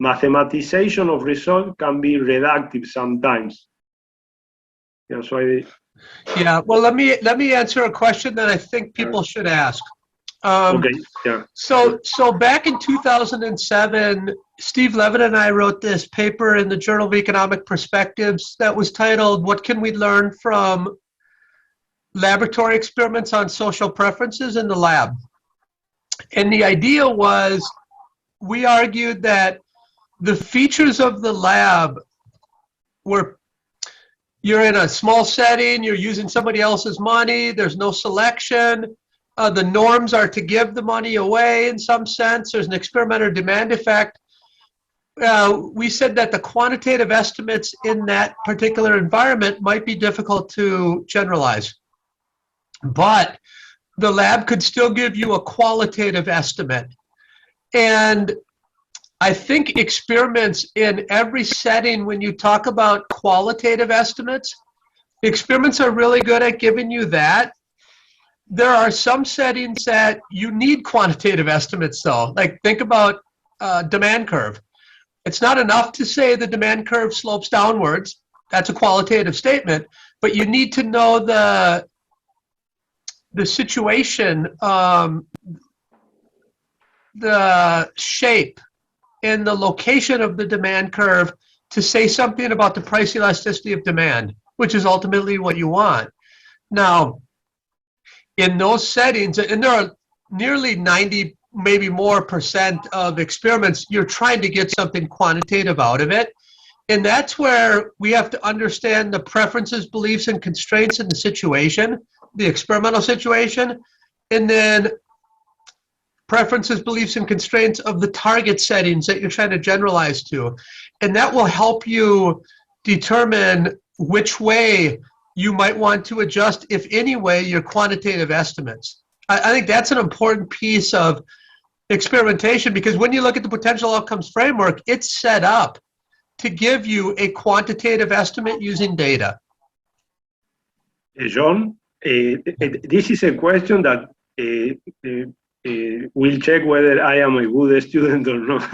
Mathematization of result can be reductive sometimes. Yeah, so Yeah, well, let me answer a question that I think people should ask. Okay, yeah. So back in 2007, Steve Levitt and I wrote this paper in the Journal of Economic Perspectives that was titled, "What Can We Learn from Laboratory Experiments on Social Preferences in the Lab?" And the idea was, we argued that the features of the lab were, you're in a small setting, you're using somebody else's money, there's no selection, the norms are to give the money away in some sense, there's an experimenter demand effect. We said that the quantitative estimates in that particular environment might be difficult to generalize, but the lab could still give you a qualitative estimate. And I think experiments in every setting, when you talk about qualitative estimates, experiments are really good at giving you that. There are some settings that you need quantitative estimates though. Like think about demand curve. It's not enough to say the demand curve slopes downwards. That's a qualitative statement, but you need to know the situation, the shape and the location of the demand curve to say something about the price elasticity of demand, which is ultimately what you want. Now, in those settings, and there are nearly 90, maybe more % of experiments, you're trying to get something quantitative out of it. And that's where we have to understand the preferences, beliefs, and constraints in the situation, the experimental situation, and then preferences, beliefs, and constraints of the target settings that you're trying to generalize to. And that will help you determine which way you might want to adjust, if any way, your quantitative estimates. I think that's an important piece of experimentation, because when you look at the potential outcomes framework, it's set up to give you a quantitative estimate using data. John, this is a question that we'll check whether I am a good student or not.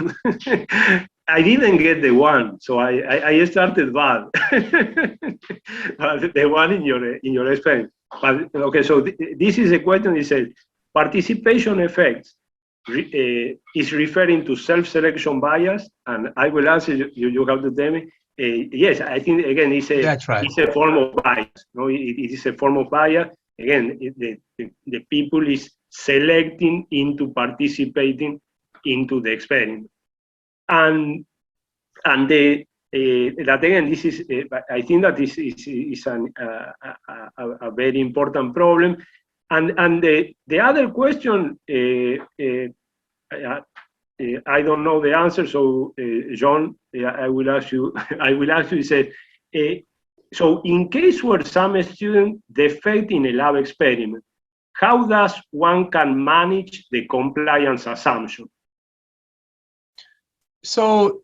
I didn't get the one, so I started bad. But the one in your expense. But okay, so this is a question. It says participation effects is referring to self-selection bias, and I will answer you have to tell me. Yes, I think again it's a form of bias. No, it is a form of bias. Again, the people is selecting into participating into the experiment, and that again, this is I think that this is a very important problem. And the other question, I don't know the answer, so John, I will ask you. I will ask you. Say, so in case where some student defect in a lab experiment, how does one can manage the compliance assumption? So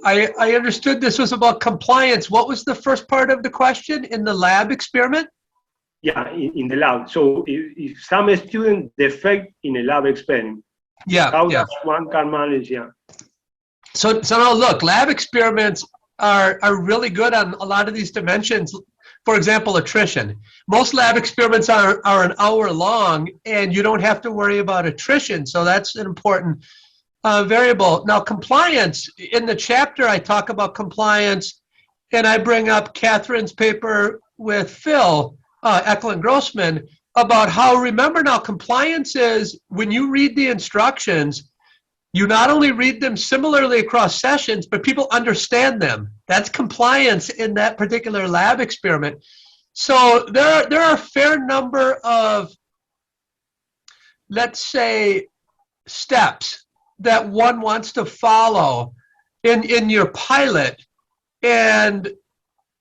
I understood this was about compliance. What was the first part of the question in the lab experiment? Yeah, in the lab. So if some student defect in a lab experiment, how does one can manage? Yeah. So now look, lab experiments are really good on a lot of these dimensions. For example, attrition. Most lab experiments are an hour long, and you don't have to worry about attrition. So that's an important variable. Now, compliance, in the chapter, I talk about compliance, and I bring up Catherine's paper with Phil Eklund-Grossman about how, remember now, compliance is when you read the instructions, you not only read them similarly across sessions, but people understand them. That's compliance in that particular lab experiment. So there are a fair number of, let's say, steps that one wants to follow in your pilot, and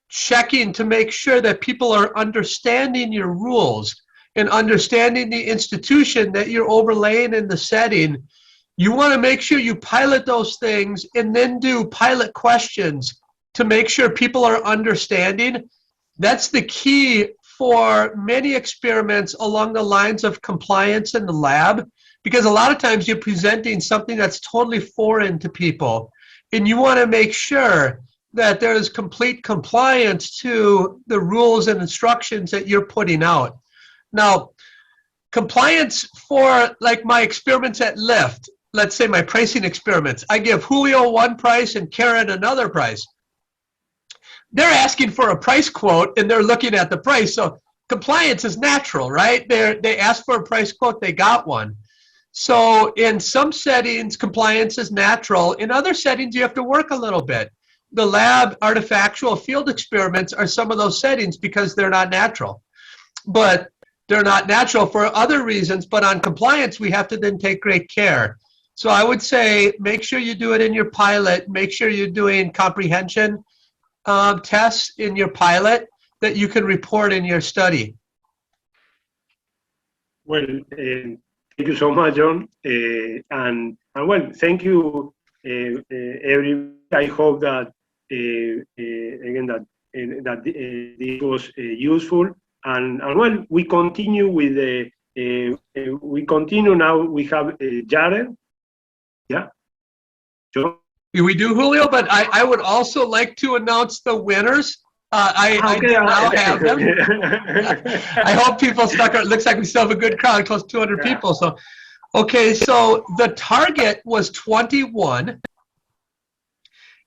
checking to make sure that people are understanding your rules and understanding the institution that you're overlaying in the setting. You want to make sure you pilot those things and then do pilot questions to make sure people are understanding. That's the key for many experiments along the lines of compliance in the lab, because a lot of times you're presenting something that's totally foreign to people, and you want to make sure that there is complete compliance to the rules and instructions that you're putting out. Now, compliance for like my experiments at Lyft, let's say my pricing experiments, I give Julio one price and Karen another price. They're asking for a price quote and they're looking at the price. So compliance is natural, right? They asked for a price quote, they got one. So in some settings, compliance is natural. In other settings, you have to work a little bit. The lab artifactual field experiments are some of those settings because they're not natural. But they're not natural for other reasons, but on compliance, we have to then take great care. So I would say, make sure you do it in your pilot, make sure you're doing comprehension tests in your pilot that you can report in your study. Well, thank you so much, John. And well, thank you, everybody. I hope that, again, that this was useful. And well, we continue with the, we continue now, we have Jared. Yeah, John? We do, Julio, but I would also like to announce the winners. I do now have them. I hope people stuck around. It looks like we still have a good crowd, close to 200 people. So, okay, so the target was 21.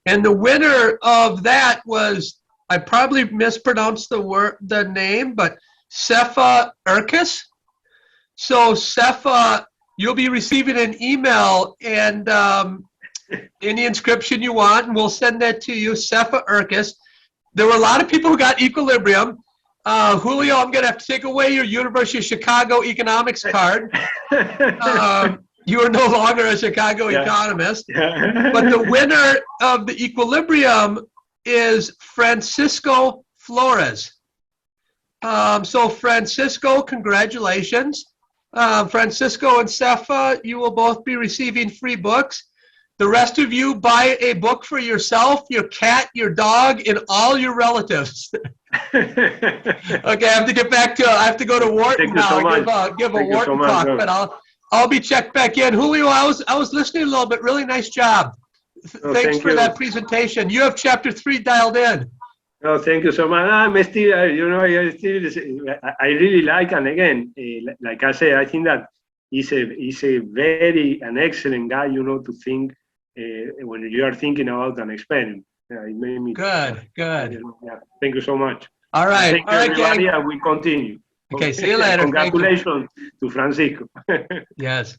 And the winner of that was, I probably mispronounced the name, but Sefa Erkis. So Sefa, you'll be receiving an email and any inscription you want, and we'll send that to you, Sefa Erkis. There were a lot of people who got equilibrium. Julio, I'm going to have to take away your University of Chicago economics card. You are no longer a Chicago economist. But the winner of the equilibrium is Francisco Flores. So Francisco, congratulations. Francisco and Sefa, you will both be receiving free books. The rest of you buy a book for yourself, your cat, your dog, and all your relatives. Okay, I have to get back to, I have to go to Wharton now, give a Wharton talk, but I'll be checked back in. Julio, I was listening a little bit. Really nice job. Thanks for that presentation. You have chapter 3 dialed in. No, thank you so much. I'm still, you know, I really like, and again, like I said, I think that he's an excellent guy, you know, to think when you are thinking about an experiment. It made me good. Yeah, thank you so much. All right, Thank you, everybody, and we continue. Okay, see you later. Congratulations to Francisco. Yes.